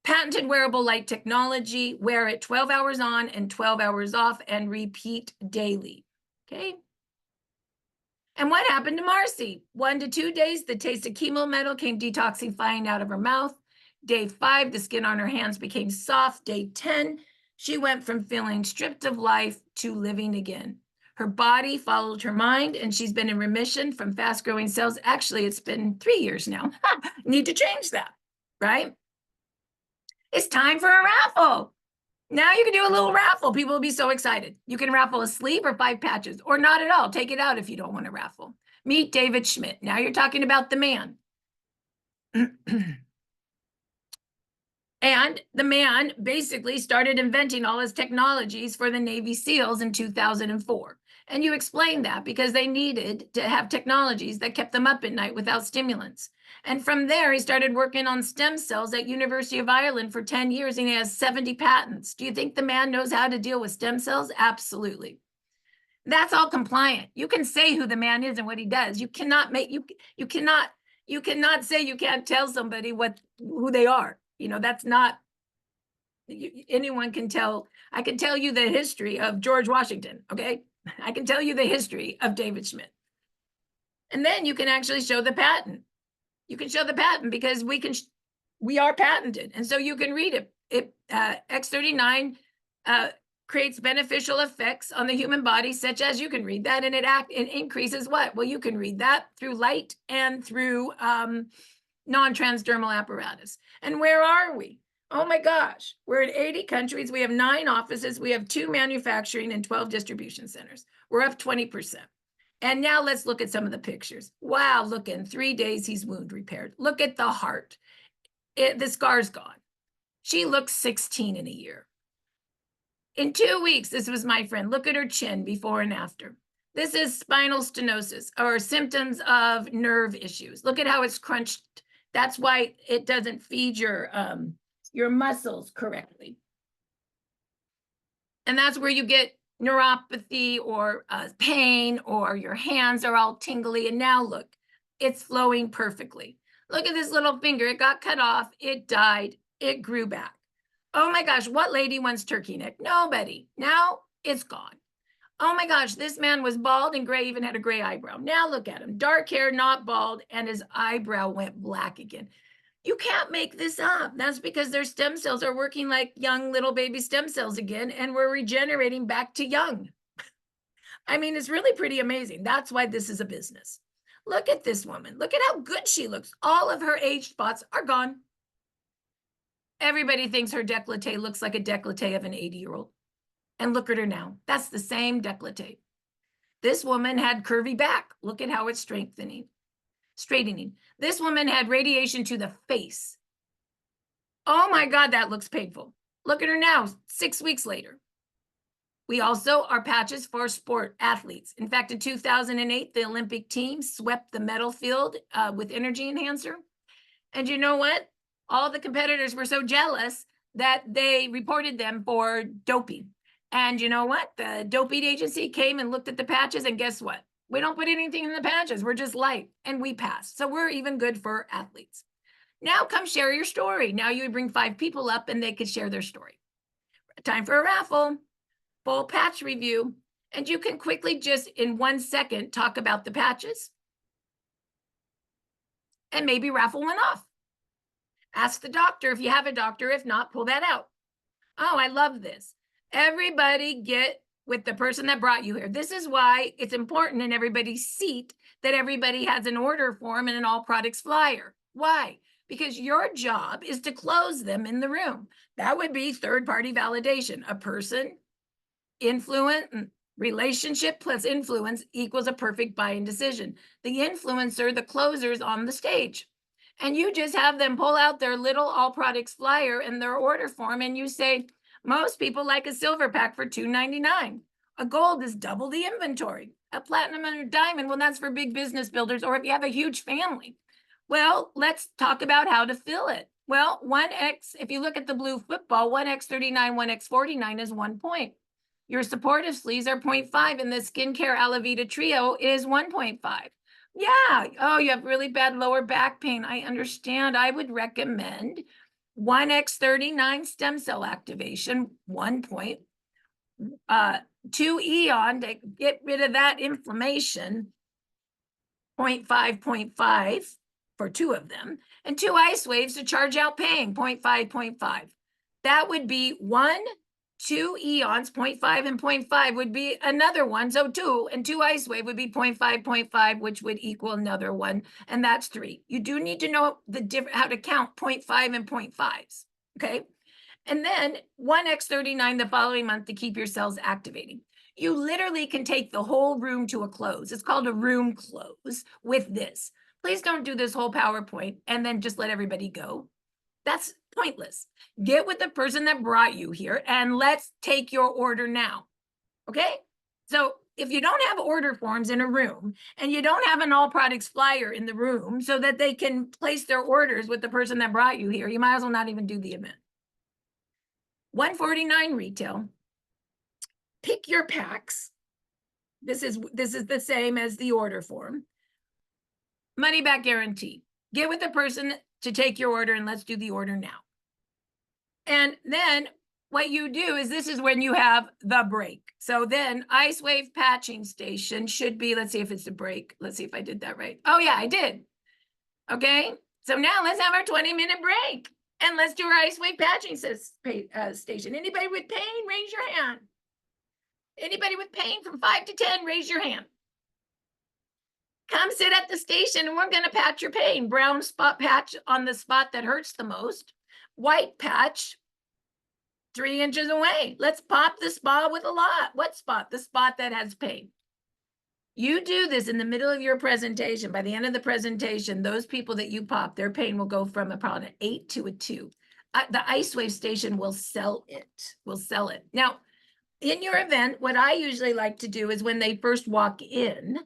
Patented wearable light technology, wear it 12 hours on and 12 hours off and repeat daily, okay? And what happened to Marci? 1 to 2 days, the taste of chemo metal came detoxifying out of her mouth. Day 5, the skin on her hands became soft. Day 10, she went from feeling stripped of life to living again. Her body followed her mind, and she's been in remission from fast-growing cells. Actually, it's been 3 years now. Need to change that, right? It's time for a raffle. Now you can do a little raffle. People will be so excited. You can raffle a sleeve or 5 patches, or not at all. Take it out if you don't want to raffle. Meet David Schmidt. Now you're talking about the man. And the man basically started inventing all his technologies for the Navy SEALs in 2004. And you explained that because they needed to have technologies that kept them up at night without stimulants. And from there, he started working on stem cells at University of Ireland for 10 years, and he has 70 patents. Do you think the man knows how to deal with stem cells? Absolutely. That's all compliant. You can say who the man is and what he does. You cannot say you can't tell somebody who they are. You know, that's not, anyone can tell. I can tell you the history of George Washington, okay? I can tell you the history of David Schmidt. And then you can actually show the patent. You can show the patent because we are patented. And so you can read it. X39 creates beneficial effects on the human body, such as, you can read that, and it increases what? Well, you can read that through light and through non-transdermal apparatus. And where are we? Oh my gosh, we're in 80 countries. We have 9 offices. We have 2 manufacturing and 12 distribution centers. We're up 20%. And now let's look at some of the pictures. Wow, look, in 3 days, he's wound repaired. Look at the heart. The scar's gone. She looks 16 in a year. In 2 weeks, this was my friend. Look at her chin before and after. This is spinal stenosis, or symptoms of nerve issues. Look at how it's crunched. That's why it doesn't feed your muscles correctly. And that's where you get neuropathy or pain, or your hands are all tingly. And now look, it's flowing perfectly. Look at this little finger. It got cut off. It died. It grew back. Oh my gosh, what lady wants turkey neck? Nobody. Now it's gone. Oh my gosh, this man was bald and gray, even had a gray eyebrow. Now look at him. Dark hair, not bald, and his eyebrow went black again. You can't make this up. That's because their stem cells are working like young little baby stem cells again, and we're regenerating back to young. I mean, it's really pretty amazing. That's why this is a business. Look at this woman. Look at how good she looks. All of her age spots are gone. Everybody thinks her décolleté looks like a décolleté of an 80-year-old. And look at her now. That's the same décolleté. This woman had curvy back. Look at how it's straightening. This woman had radiation to the face. Oh my God, that looks painful. Look at her now, 6 weeks later. We also are patches for sport athletes. In fact, in 2008, the Olympic team swept the medal field with energy enhancer. And you know what? All the competitors were so jealous that they reported them for doping. And you know what? The doping agency came and looked at the patches, and guess what? We don't put anything in the patches. We're just light, and we pass. So we're even good for athletes. Now come share your story. Now you bring 5 people up and they could share their story. Time for a raffle, full patch review. And you can quickly just in 1 second talk about the patches and maybe raffle one off. Ask the doctor if you have a doctor. If not, pull that out. Oh, I love this. Everybody get with the person that brought you here. This is why it's important in everybody's seat that everybody has an order form and an all products flyer. Why? Because your job is to close them in the room. That would be third-party validation. A person, influence, relationship plus influence equals a perfect buy-in decision. The influencer, the closer's on the stage. And you just have them pull out their little all products flyer and their order form, and you say, most people like a silver pack for $2.99. A gold is double the inventory. A platinum and a diamond, well, that's for big business builders, or if you have a huge family. Well, let's talk about how to fill it. Well, 1x, if you look at the blue football, 1x39, 1x49 is 1 point. Your supportive sleeves are 0.5, and the skincare Alavita Trio is 1.5. Yeah, oh, you have really bad lower back pain. I understand. I would recommend 1x39 stem cell activation, 1 point, 2 Eon to get rid of that inflammation, 0.5, 0.5 for 2 of them, and 2 ice waves to charge out pain, 0.5, 0.5. That would be 2 eons, 0.5 and 0.5 would be another one. So 2 and 2 ice wave would be 0.5, 0.5, which would equal another one. And that's 3. You do need to know how to count 0.5 and 0.5s. Okay. And then 1x39 the following month to keep your cells activating. You literally can take the whole room to a close. It's called a room close with this. Please don't do this whole PowerPoint and then just let everybody go. That's pointless. Get with the person that brought you here and let's take your order now. Okay? So if you don't have order forms in a room and you don't have an all products flyer in the room so that they can place their orders with the person that brought you here, you might as well not even do the event. 149 retail. Pick your packs. This is the same as the order form. Money back guarantee. Get with the person to take your order and let's do the order now. And then what you do is this is when you have the break. So then ice wave patching station should be, let's see if it's a break. Let's see if I did that right. Oh yeah, I did. Okay. So now let's have our 20-minute break and let's do our ice wave patching station. Anybody with pain, raise your hand. Anybody with pain from 5 to 10, raise your hand. Come sit at the station and we're going to patch your pain. Brown spot patch on the spot that hurts the most. White patch 3 inches away. Let's pop the spot with a lot. What spot? The spot that has pain. You do this in the middle of your presentation. By the end of the presentation, those people that you pop, their pain will go from about an 8 to a 2. The ice wave station will sell it. Will sell it. Now, in your event, what I usually like to do is when they first walk in,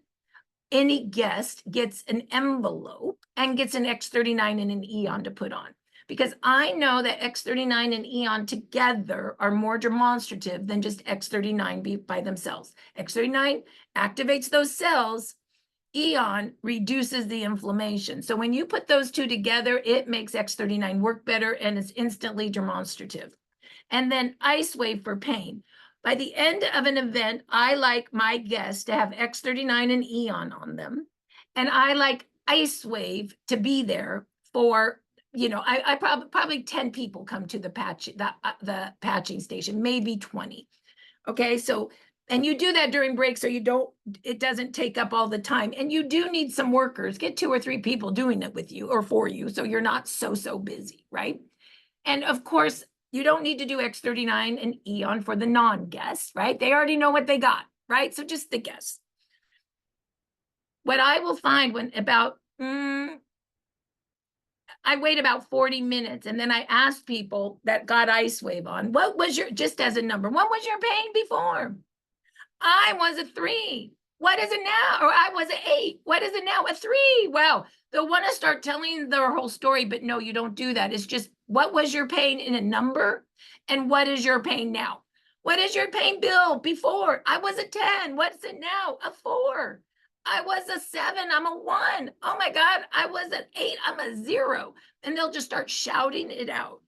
any guest gets an envelope and gets an X39 and an Eon to put on. Because I know that X39 and Eon together are more demonstrative than just X39 by themselves. X39 activates those cells. Eon reduces the inflammation. So when you put those two together, it makes X39 work better and it's instantly demonstrative. And then ice wave for pain. By the end of an event, I like my guests to have X39 and Eon on them. And I like ice wave to be there for, you know, I probably 10 people come to the patching station, maybe 20. Okay, so, and you do that during breaks so it doesn't take up all the time. And you do need some workers, get 2 or 3 people doing it with you or for you. So you're not so busy, right? And of course, you don't need to do X39 and Eon for the non-guests, right? They already know what they got, right? So just the guests. What I will find when I wait about 40 minutes and then I ask people that got ice wave on, what was just as a number, what was your pain before? I was a 3. What is it now? Or I was an 8. What is it now? A 3. Wow. They'll want to start telling their whole story, but no, you don't do that. It's just, what was your pain in a number? And what is your pain now? What is your pain bill before? I was a 10. What's it now? A 4. I was a 7. I'm a 1. Oh my God. I was an 8. I'm a 0. And they'll just start shouting it out.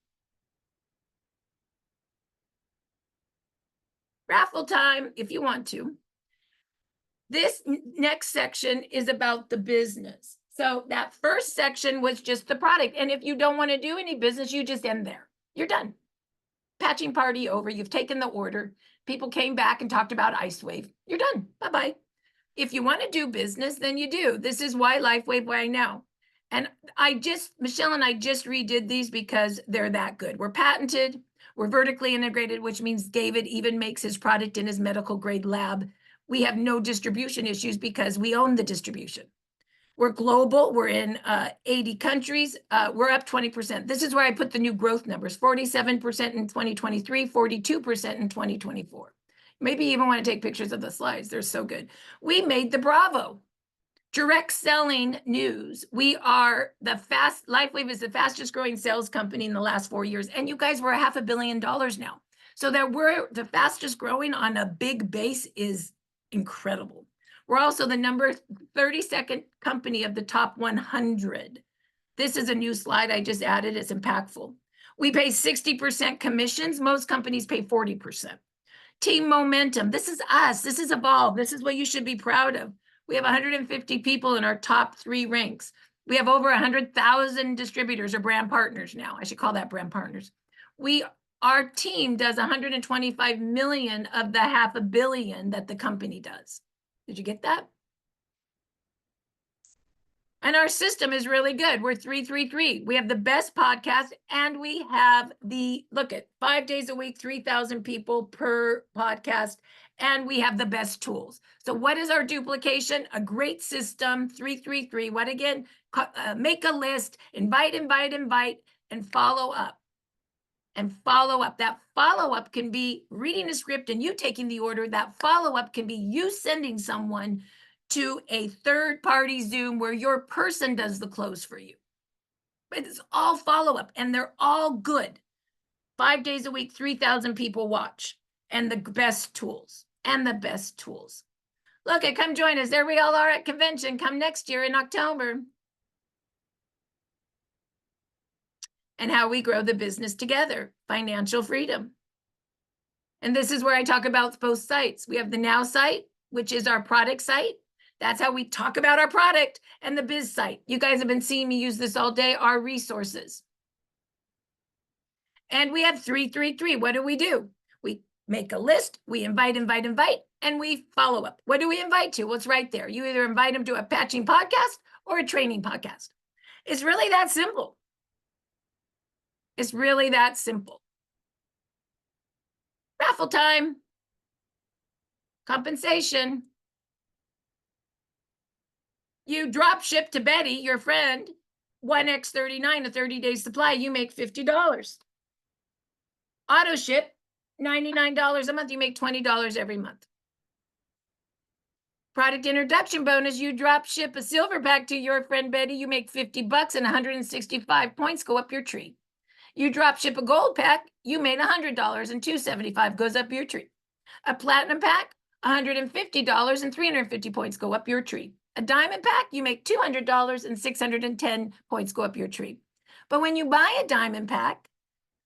Raffle time, if you want to. This next section is about the business. So that first section was just the product. And if you don't want to do any business, you just end there. You're done. Patching party over. You've taken the order. People came back and talked about Ice Wave. You're done. Bye-bye. If you want to do business, then you do. This is why LifeWave, why now. And Michelle and I just redid these because they're that good. We're patented. We're vertically integrated, which means David even makes his product in his medical grade lab. We have no distribution issues because we own the distribution. We're global. We're in 80 countries. We're up 20%. This is where I put the new growth numbers, 47% in 2023, 42% in 2024. Maybe you even want to take pictures of the slides. They're so good. We made the Bravo. Direct selling news. We are LifeWave is the fastest growing sales company in the last 4 years. And you guys were $500 million now. So that we're the fastest growing on a big base is incredible. We're also the number 32nd company of the top 100. This is a new slide I just added. It's impactful. We pay 60% commissions. Most companies pay 40%. Team momentum. This is us. This is Evolve. This is what you should be proud of. We have 150 people in our top 3 ranks. We have over 100,000 distributors or brand partners now. I should call that brand partners. Our team does 125 million of the $500 million that the company does. Did you get that? And our system is really good. We're 333. We have the best podcast, and we have look at 5 days a week, 3,000 people per podcast, and we have the best tools. So what is our duplication? A great system, 333. What again? Make a list, invite, and follow up. And follow up. That follow-up can be reading a script and you taking the order. That follow-up can be you sending someone to a third-party Zoom where your person does the close for you. But it's all follow-up, and they're all good. 5 days a week, 3,000 people watch, and the best tools, Look, come join us. There we all are at convention. Come next year in October. And how we grow the business together, financial freedom. And this is where I talk about both sites. We have the Now site, which is our product site. That's how we talk about our product, and the biz site. You guys have been seeing me use this all day, our resources. And we have 333. What do? We make a list, we invite, and we follow up. What do we invite to? Well, it's right there. You either invite them to a patching podcast or a training podcast. It's really that simple. It's really that simple. Raffle time. Compensation. You drop ship to Betty, your friend, 1x39, a 30-day supply, you make $50. Auto ship, $99 a month, you make $20 every month. Product introduction bonus, you drop ship a silver pack to your friend Betty, you make $50 and 165 points go up your tree. You drop ship a gold pack, you made $100 and 275 goes up your tree. A platinum pack, $150 and 350 points go up your tree. A diamond pack, you make $200 and 610 points go up your tree. But when you buy a diamond pack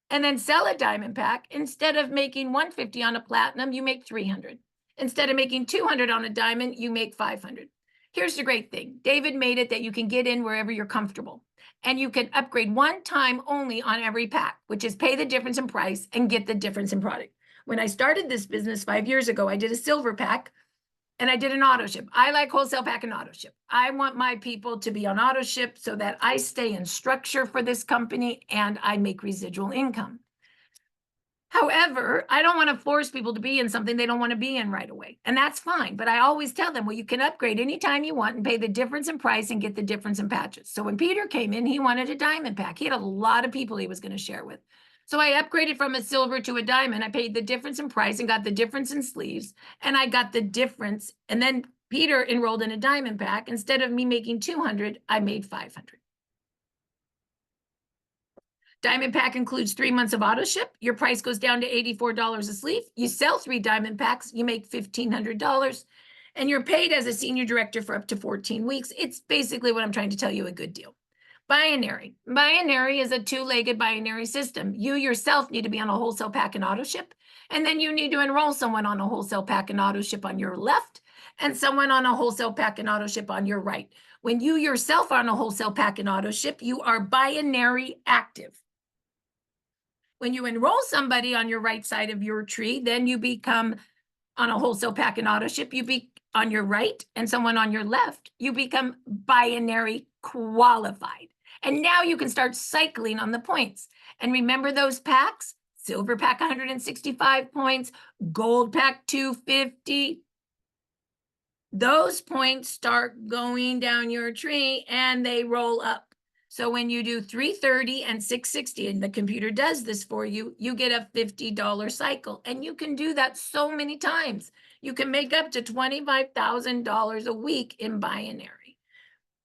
and then sell a diamond pack, instead of making $150 on a platinum, you make $300. Instead of making $200 on a diamond, you make $500. Here's the great thing. David made it that you can get in wherever you're comfortable. And you can upgrade one time only on every pack, which is pay the difference in price and get the difference in product. When I started this business 5 years ago, I did a silver pack and I did an auto ship. I like wholesale pack and auto ship. I want my people to be on auto ship so that I stay in structure for this company and I make residual income. However, I don't want to force people to be in something they don't want to be in right away. And that's fine. But I always tell them, well, you can upgrade anytime you want and pay the difference in price and get the difference in patches. So when Peter came in, he wanted a diamond pack. He had a lot of people he was going to share with. So I upgraded from a silver to a diamond. I paid the difference in price and got the difference in sleeves. And I got the difference. And then Peter enrolled in a diamond pack. Instead of me making 200, I made 500. Diamond pack includes 3 months of auto ship. Your price goes down to $84 a sleeve. You sell 3 diamond packs, you make $1,500, and you're paid as a senior director for up to 14 weeks. It's basically what I'm trying to tell you, a good deal. Binary. Binary is a 2-legged binary system. You yourself need to be on a wholesale pack and auto ship, and then you need to enroll someone on a wholesale pack and auto ship on your left, and someone on a wholesale pack and auto ship on your right. When you yourself are on a wholesale pack and auto ship, you are binary active. When you enroll somebody on your right side of your tree, then you become on a wholesale pack and auto ship, you be on your right and someone on your left, you become binary qualified. And now you can start cycling on the points. And remember those packs? Silver pack 165 points, gold pack 250. Those points start going down your tree and they roll up. So when you do 330 and 660, and the computer does this for you, you get a $50 cycle. And you can do that so many times. You can make up to $25,000 a week in binary.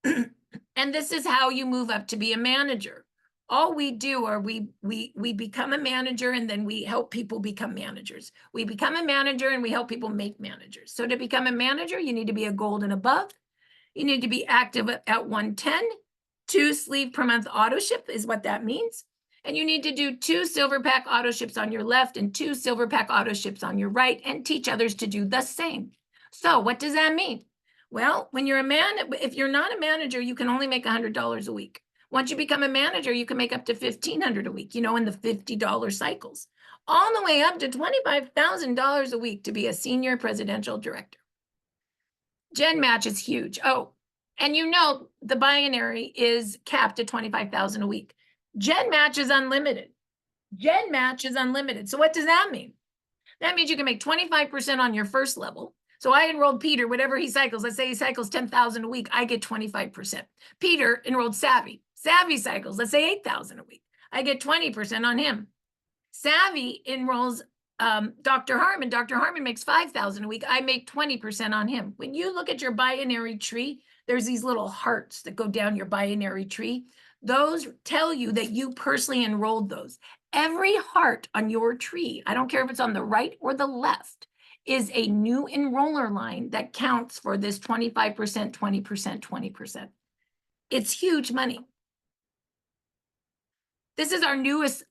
And this is how you move up to be a manager. All we do are we become a manager and then we help people become managers. We become a manager and we help people make managers. So to become a manager, you need to be a gold and above. You need to be active at 110. 2 sleeve per month auto ship is what that means. And you need to do 2 silver pack auto ships on your left and 2 silver pack auto ships on your right and teach others to do the same. So what does that mean? Well, when you're a man, if you're not a manager, you can only make $100 a week. Once you become a manager, you can make up to $1,500 a week, in the $50 cycles, all the way up to $25,000 a week to be a senior presidential director. Gen Match is huge. Oh, and the binary is capped at $25,000 a week. Gen Match is unlimited. Gen Match is unlimited. So what does that mean? That means you can make 25% on your first level. So I enrolled Peter, whatever he cycles. Let's say he cycles 10,000 a week. I get 25%. Peter enrolled Savvy. Savvy cycles, let's say 8,000 a week. I get 20% on him. Savvy enrolls Dr. Harmon. Dr. Harmon makes 5,000 a week. I make 20% on him. When you look at your binary tree, there's these little hearts that go down your binary tree. Those tell you that you personally enrolled those. Every heart on your tree, I don't care if it's on the right or the left, is a new enroller line that counts for this 25%, 20%, 20%. It's huge money. This is our newest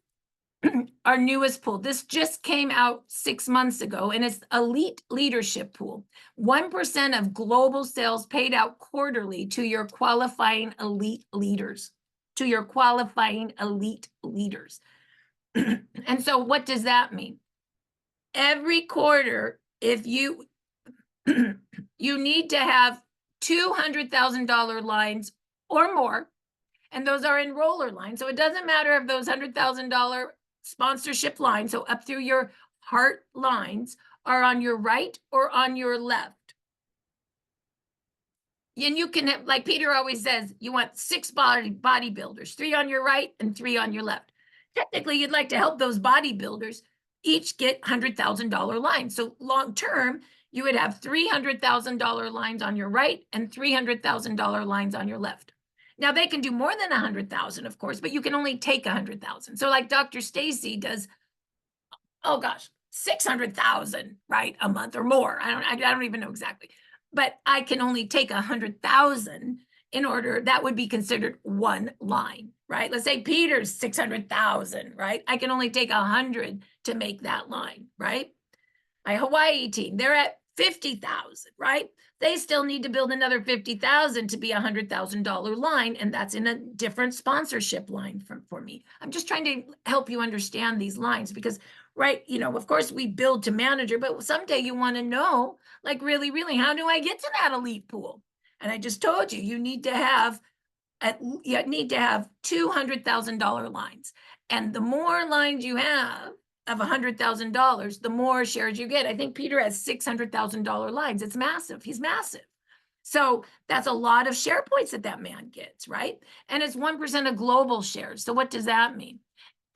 pool. This just came out 6 months ago, and it's Elite Leadership Pool. 1% of global sales paid out quarterly to your qualifying elite leaders. And so what does that mean? Every quarter, if you need to have $200,000 lines or more, and those are enroller lines. So it doesn't matter if those $100,000 sponsorship lines, so up through your heart lines, are on your right or on your left. And you can have, like Peter always says, you want 6 bodybuilders, 3 on your right and 3 on your left. Technically, you'd like to help those bodybuilders each get $100,000 lines. So long term, you would have $300,000 lines on your right and $300,000 lines on your left. Now they can do more than 100,000, of course, but you can only take 100,000. So like Dr. Stacy does, 600,000, right, a month or more. I don't even know exactly, but I can only take 100,000 in order, that would be considered one line, right? Let's say Peter's 600,000, right? I can only take 100 to make that line, right? My Hawaii team, they're at 50,000, right? They still need to build another 50,000 to be $100,000 line, and that's in a different sponsorship line for me. I'm just trying to help you understand these lines because, right, of course we build to manager, but someday you want to know, like really, how do I get to that elite pool? And I just told you, you need to have $200,000 lines, and the more lines you have of $100,000, the more shares you get. I think Peter has $600,000 lines. It's massive. He's massive. So that's a lot of share points that man gets, right? And it's 1% of global shares. So what does that mean?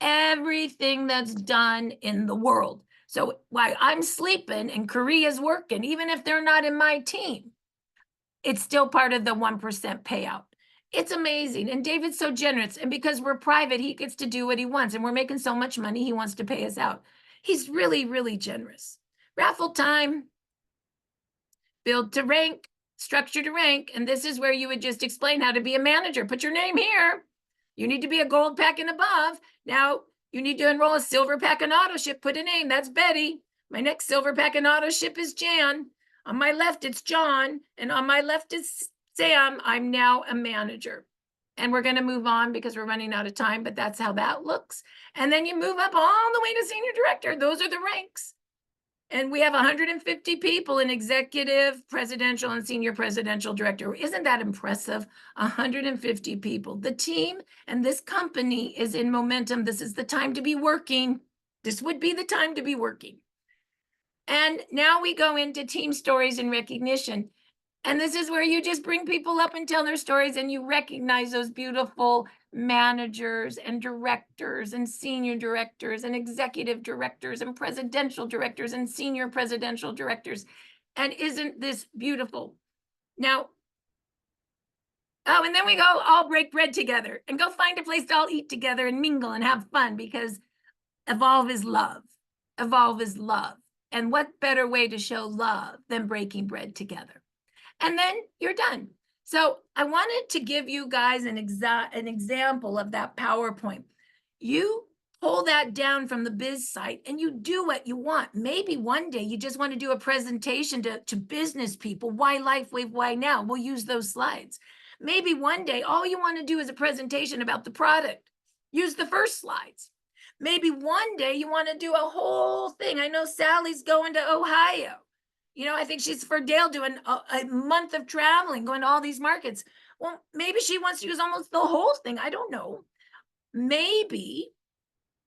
Everything that's done in the world. So while I'm sleeping and Korea's working, even if they're not in my team, it's still part of the 1% payout. It's amazing. And David's so generous. And because we're private, he gets to do what he wants. And we're making so much money, he wants to pay us out. He's really, really generous. Raffle time. Build to rank, structure to rank. And this is where you would just explain how to be a manager. Put your name here. You need to be a gold pack and above. Now, you need to enroll a silver pack and auto ship. Put a name. That's Betty. My next silver pack and auto ship is Jan. On my left, it's John. And on my left is say I'm now a manager, and we're going to move on because we're running out of time, but that's how that looks. And then you move up all the way to senior director. Those are the ranks. And we have 150 people in executive, presidential, and senior presidential director. Isn't that impressive? 150 people. The team and this company is in momentum. This is the time to be working. This would be the time to be working. And now we go into team stories and recognition. And this is where you just bring people up and tell their stories, and you recognize those beautiful managers and directors and senior directors and executive directors and presidential directors and senior presidential directors. And isn't this beautiful? Now, oh, and then we go all break bread together and go find a place to all eat together and mingle and have fun, because evolve is love. Evolve is love. And what better way to show love than breaking bread together? And then you're done. So I wanted to give you guys an example of that PowerPoint. You pull that down from the biz site and you do what you want. Maybe one day you just want to do a presentation to business people. Why LifeWave? Why now? We'll use those slides. Maybe one day all you want to do is a presentation about the product. Use the first slides. Maybe one day you want to do a whole thing. I know Sally's going to Ohio. You know, I think she's for Dale doing a month of traveling, going to all these markets. Well, maybe she wants to use almost the whole thing. I don't know. Maybe,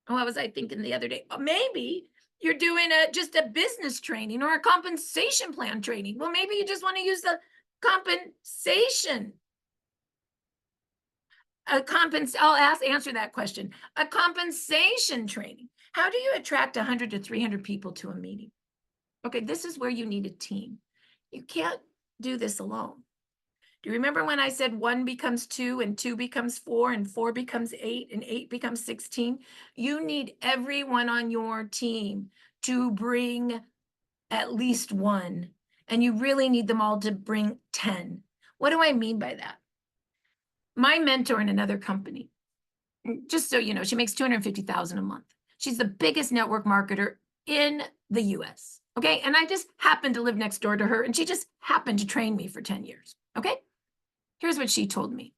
what was I thinking the other day? Maybe you're doing just a business training or a compensation plan training. Well, maybe you just want to use the compensation. I'll answer that question. A compensation training. How do you attract 100 to 300 people to a meeting? Okay, this is where you need a team. You can't do this alone. Do you remember when I said 1 becomes 2 and 2 becomes 4 and 4 becomes 8 and 8 becomes 16? You need everyone on your team to bring at least 1, and you really need them all to bring 10. What do I mean by that? My mentor in another company, just so you know, she makes $250,000 a month. She's the biggest network marketer in the US. Okay. And I just happened to live next door to her, and she just happened to train me for 10 years. Okay. Here's what she told me.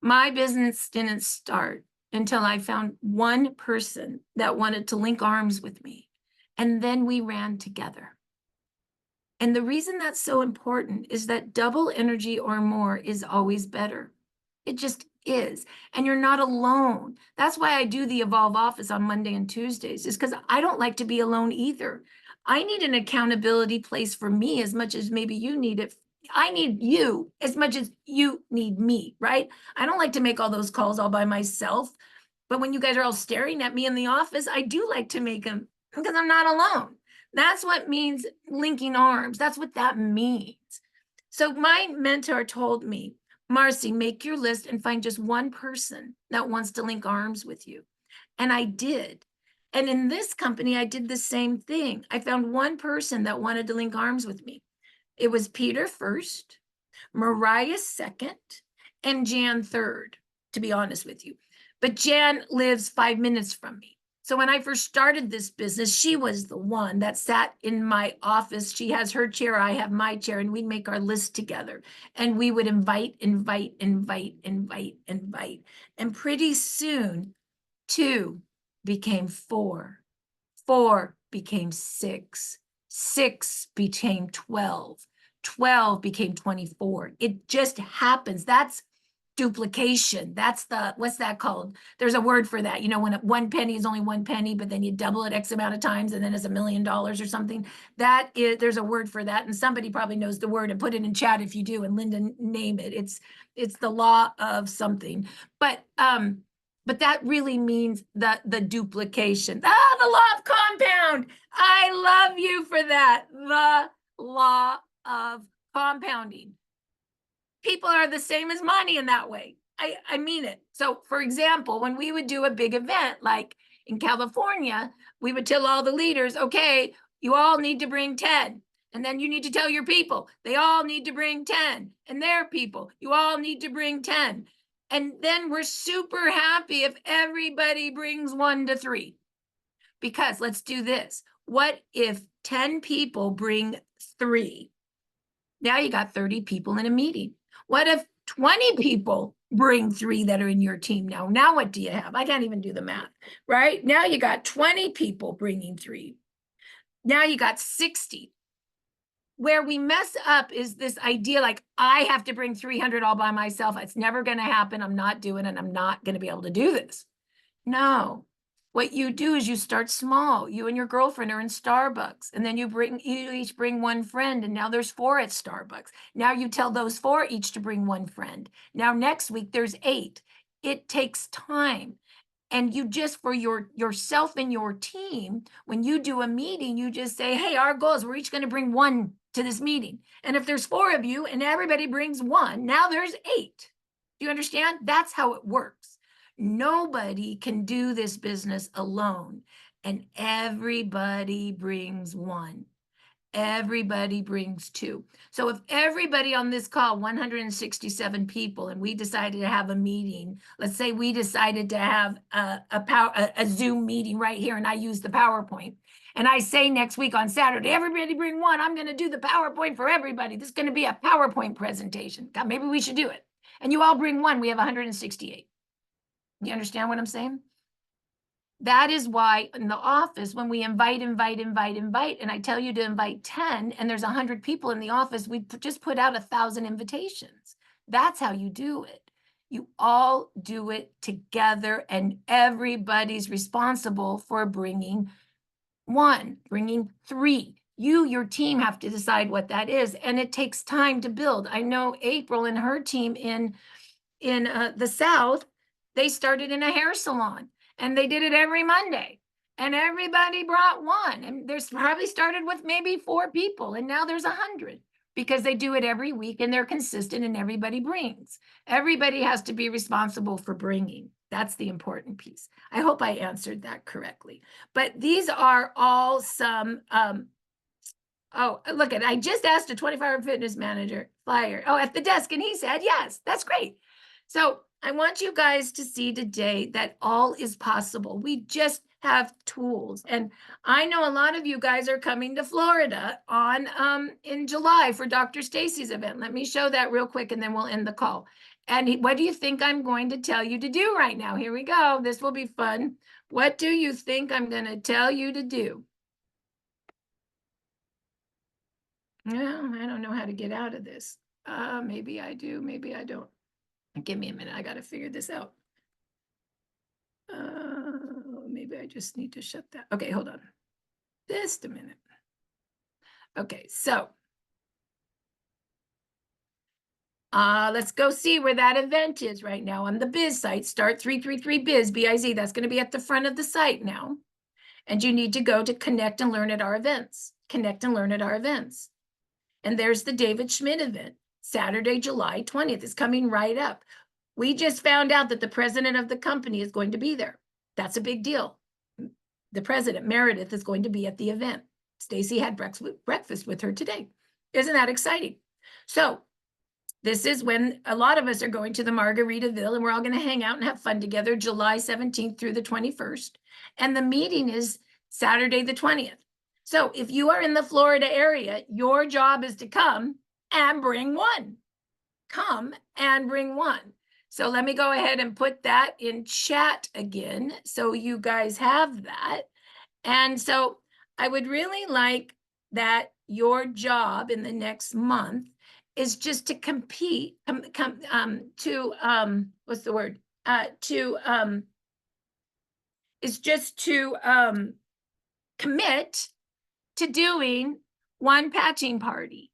My business didn't start until I found one person that wanted to link arms with me. And then we ran together. And the reason that's so important is that double energy or more is always better. It just is. And you're not alone. That's why I do the Evolve office on Monday and Tuesdays, is because I don't like to be alone either. I need an accountability place for me as much as maybe you need it. I need you as much as you need me, right? I don't like to make all those calls all by myself. But when you guys are all staring at me in the office, I do like to make them, because I'm not alone. That's what means linking arms. That's what that means. So my mentor told me, Marci, make your list and find just one person that wants to link arms with you. And I did. And in this company, I did the same thing. I found one person that wanted to link arms with me. It was Peter first, Mariah second, and Jan third, to be honest with you. But Jan lives 5 minutes from me. So when I first started this business, she was the one that sat in my office. She has her chair, I have my chair, and we'd make our list together. And we would invite. And pretty soon, 2 became 4. 4 became 6. 6 became 12. 12 became 24. It just happens. That's duplication. That's what's that called? There's a word for that. You know, when 1 penny is only 1 penny, but then you double it X amount of times and then it's $1 million or something. There's a word for that. And somebody probably knows the word, and put it in chat if you do, and Linda, name it. It's the law of something. But that really means the duplication. The law of compound. I love you for that. The law of compounding. People are the same as money in that way. I mean it. So for example, when we would do a big event, like in California, we would tell all the leaders, okay, you all need to bring 10. And then you need to tell your people, they all need to bring 10. And their people, you all need to bring 10. And then we're super happy if everybody brings 1 to 3. Because let's do this. What if 10 people bring 3? Now you got 30 people in a meeting. What if 20 people bring 3 that are in your team now? Now what do you have? I can't even do the math, right? Now you got 20 people bringing 3. Now you got 60. Where we mess up is this idea like, I have to bring 300 all by myself. It's never going to happen. I'm not doing it. I'm not going to be able to do this. No. What you do is you start small. You and your girlfriend are in Starbucks, and then you each bring 1 friend, and now there's 4 at Starbucks. Now you tell those 4 each to bring 1 friend. Now next week there's 8. It takes time. And you just, for yourself and your team, when you do a meeting, you just say, hey, our goal is we're each going to bring 1 to this meeting. And if there's 4 of you and everybody brings 1, now there's 8. Do you understand? That's how it works. Nobody can do this business alone, and everybody brings 1. Everybody brings 2. So if everybody on this call, 167 people, and we decided to have a meeting, let's say we decided to have a Zoom meeting right here, and I use the PowerPoint, and I say next week on Saturday, everybody bring 1. I'm going to do the PowerPoint for everybody. This is going to be a PowerPoint presentation. God, maybe we should do it. And you all bring 1. We have 168. You understand what I'm saying? That is why in the office, when we invite, and I tell you to invite 10, and there's 100 people in the office, we just put out 1,000 invitations. That's how you do it. You all do it together, and everybody's responsible for bringing 1, bringing 3. You, your team, have to decide what that is, and it takes time to build. I know April and her team in the South, they started in a hair salon, and they did it every Monday, and everybody brought 1, and there's probably started with maybe 4 people, and now there's 100, because they do it every week, and they're consistent, and everybody brings. Everybody has to be responsible for bringing. That's the important piece. I hope I answered that correctly. But these are all some, oh, look at, I just asked a 24-hour fitness manager flyer, at the desk, and he said, yes, that's great. So I want you guys to see today that all is possible. We just have tools. And I know a lot of you guys are coming to Florida on in July for Dr. Stacy's event. Let me show that real quick, and then we'll end the call. And what do you think I'm going to tell you to do right now? Here we go. This will be fun. What do you think I'm going to tell you to do? No, I don't know how to get out of this. Maybe I do, maybe I don't. Give me a minute, I got to figure this out. Maybe I just need to shut that. Okay, hold on. Just a minute. Okay, so let's go see where that event is right now on the Biz site. Start 333 Biz, B-I-Z. That's going to be at the front of the site now. And you need to go to Connect and Learn at our events. Connect and Learn at our events. And there's the David Schmidt event, Saturday, July 20th. It's coming right up. We just found out that the president of the company is going to be there. That's a big deal. The president, Meredith, is going to be at the event. Stacy had breakfast with her today. Isn't that exciting? So this is when a lot of us are going to the Margaritaville, and we're all going to hang out and have fun together, July 17th through the 21st. And the meeting is Saturday the 20th. So if you are in the Florida area, your job is to come and bring 1. Come and bring 1. So let me go ahead and put that in chat again, so you guys have that. And so I would really like that your job in the next month is just to compete, what's the word? Is just to commit to doing 1 patching party,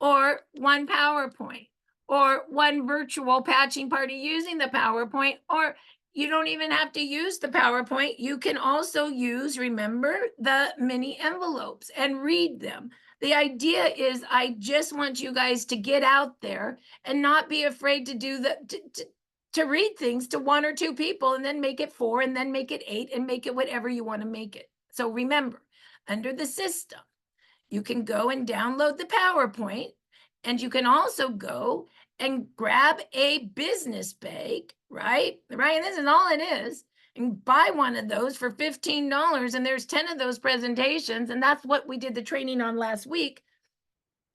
or 1 PowerPoint, or 1 virtual patching party using the PowerPoint, or you don't even have to use the PowerPoint. You can also use, remember, the mini envelopes and read them. The idea is, I just want you guys to get out there and not be afraid to do to read things to 1 or 2 people, and then make it 4, and then make it 8, and make it whatever you want to make it. So remember, under the system, you can go and download the PowerPoint, and you can also go and grab a business bag, right? And this is all it is, and buy 1 of those for $15, and there's 10 of those presentations, and that's what we did the training on last week.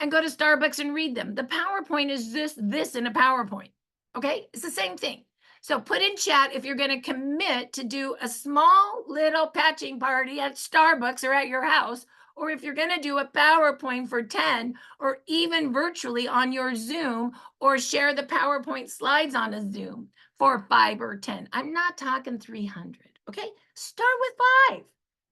and go to Starbucks and read them. The PowerPoint is this in a PowerPoint. Okay, it's the same thing. So put in chat if you're going to commit to do a small little patching party at Starbucks or at your house, or if you're going to do a PowerPoint for 10, or even virtually on your Zoom, or share the PowerPoint slides on a Zoom for 5 or 10. I'm not talking 300. Okay, start with 5.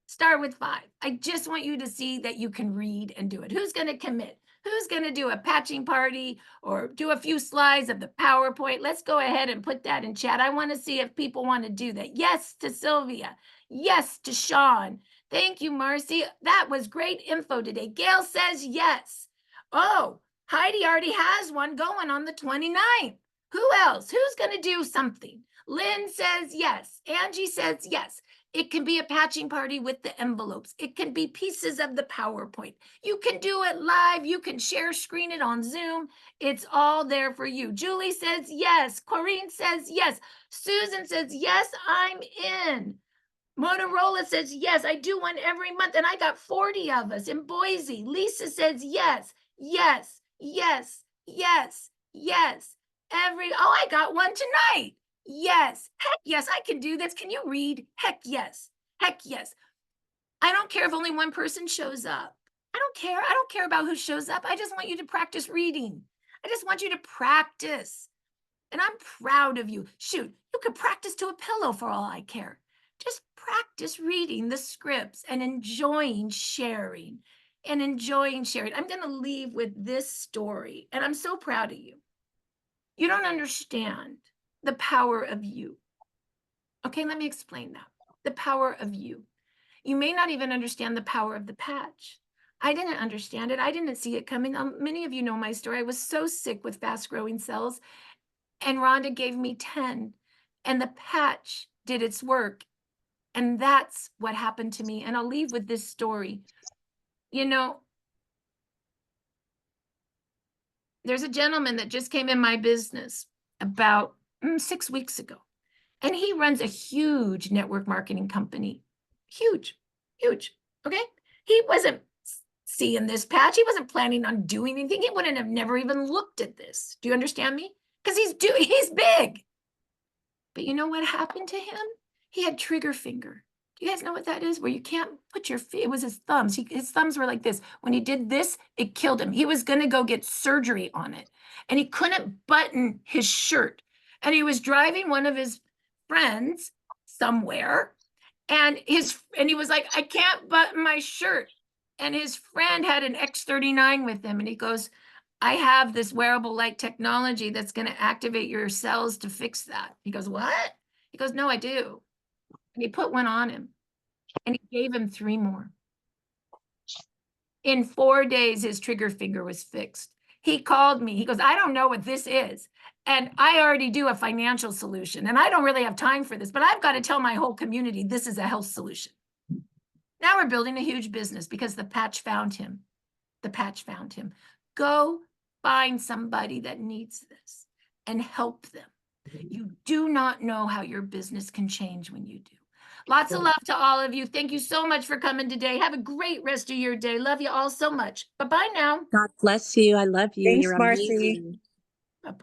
Start with 5. I just want you to see that you can read and do it. Who's going to commit? Who's going to do a patching party or do a few slides of the PowerPoint? Let's go ahead and put that in chat. I want to see if people want to do that. Yes to Sylvia. Yes to Sean. Thank you, Marci. That was great info today. Gail says yes. Oh, Heidi already has one going on the 29th. Who else? Who's going to do something? Lynn says yes. Angie says yes. It can be a patching party with the envelopes. It can be pieces of the PowerPoint. You can do it live. You can share screen it on Zoom. It's all there for you. Julie says yes. Corrine says yes. Susan says yes, I'm in. Motorola says yes, I do one every month, and I got 40 of us in Boise. Lisa says yes, yes, yes, yes, yes. I got one tonight. Yes, heck yes, I can do this. Can you read? Heck yes, heck yes. I don't care if only one person shows up. I don't care. I don't care about who shows up. I just want you to practice reading. I just want you to practice. And I'm proud of you. Shoot, you could practice to a pillow for all I care. Just practice reading the scripts and enjoying sharing I'm going to leave with this story, and I'm so proud of you. You don't understand the power of you. Okay, let me explain that. The power of you. You may not even understand the power of the patch. I didn't understand it. I didn't see it coming. Many of you know my story. I was so sick with fast-growing cells, and Rhonda gave me 10, and the patch did its work. And that's what happened to me. And I'll leave with this story. You know, there's a gentleman that just came in my business about 6 weeks ago, and he runs a huge network marketing company. Huge, huge. Okay. He wasn't seeing this patch. He wasn't planning on doing anything. He wouldn't have never even looked at this. Do you understand me? Because he's big. But you know what happened to him? He had trigger finger. Do you guys know what that is? Where you can't put your feet. It was his thumbs. His thumbs were like this. When he did this, it killed him. He was going to go get surgery on it. And he couldn't button his shirt. And he was driving one of his friends somewhere. And he was like, I can't button my shirt. And his friend had an X39 with him. And he goes, I have this wearable light technology that's going to activate your cells to fix that. He goes, what? He goes, no, I do. And he put one on him, and he gave him 3 more. In 4 days, his trigger finger was fixed. He called me. He goes, I don't know what this is. And I already do a financial solution, and I don't really have time for this, but I've got to tell my whole community this is a health solution. Now we're building a huge business because the patch found him. The patch found him. Go find somebody that needs this and help them. You do not know how your business can change when you do. Lots of love to all of you. Thank you so much for coming today. Have a great rest of your day. Love you all so much. Bye-bye now. God bless you. I love you. Thanks, You're Marci. amazing. Bye-bye.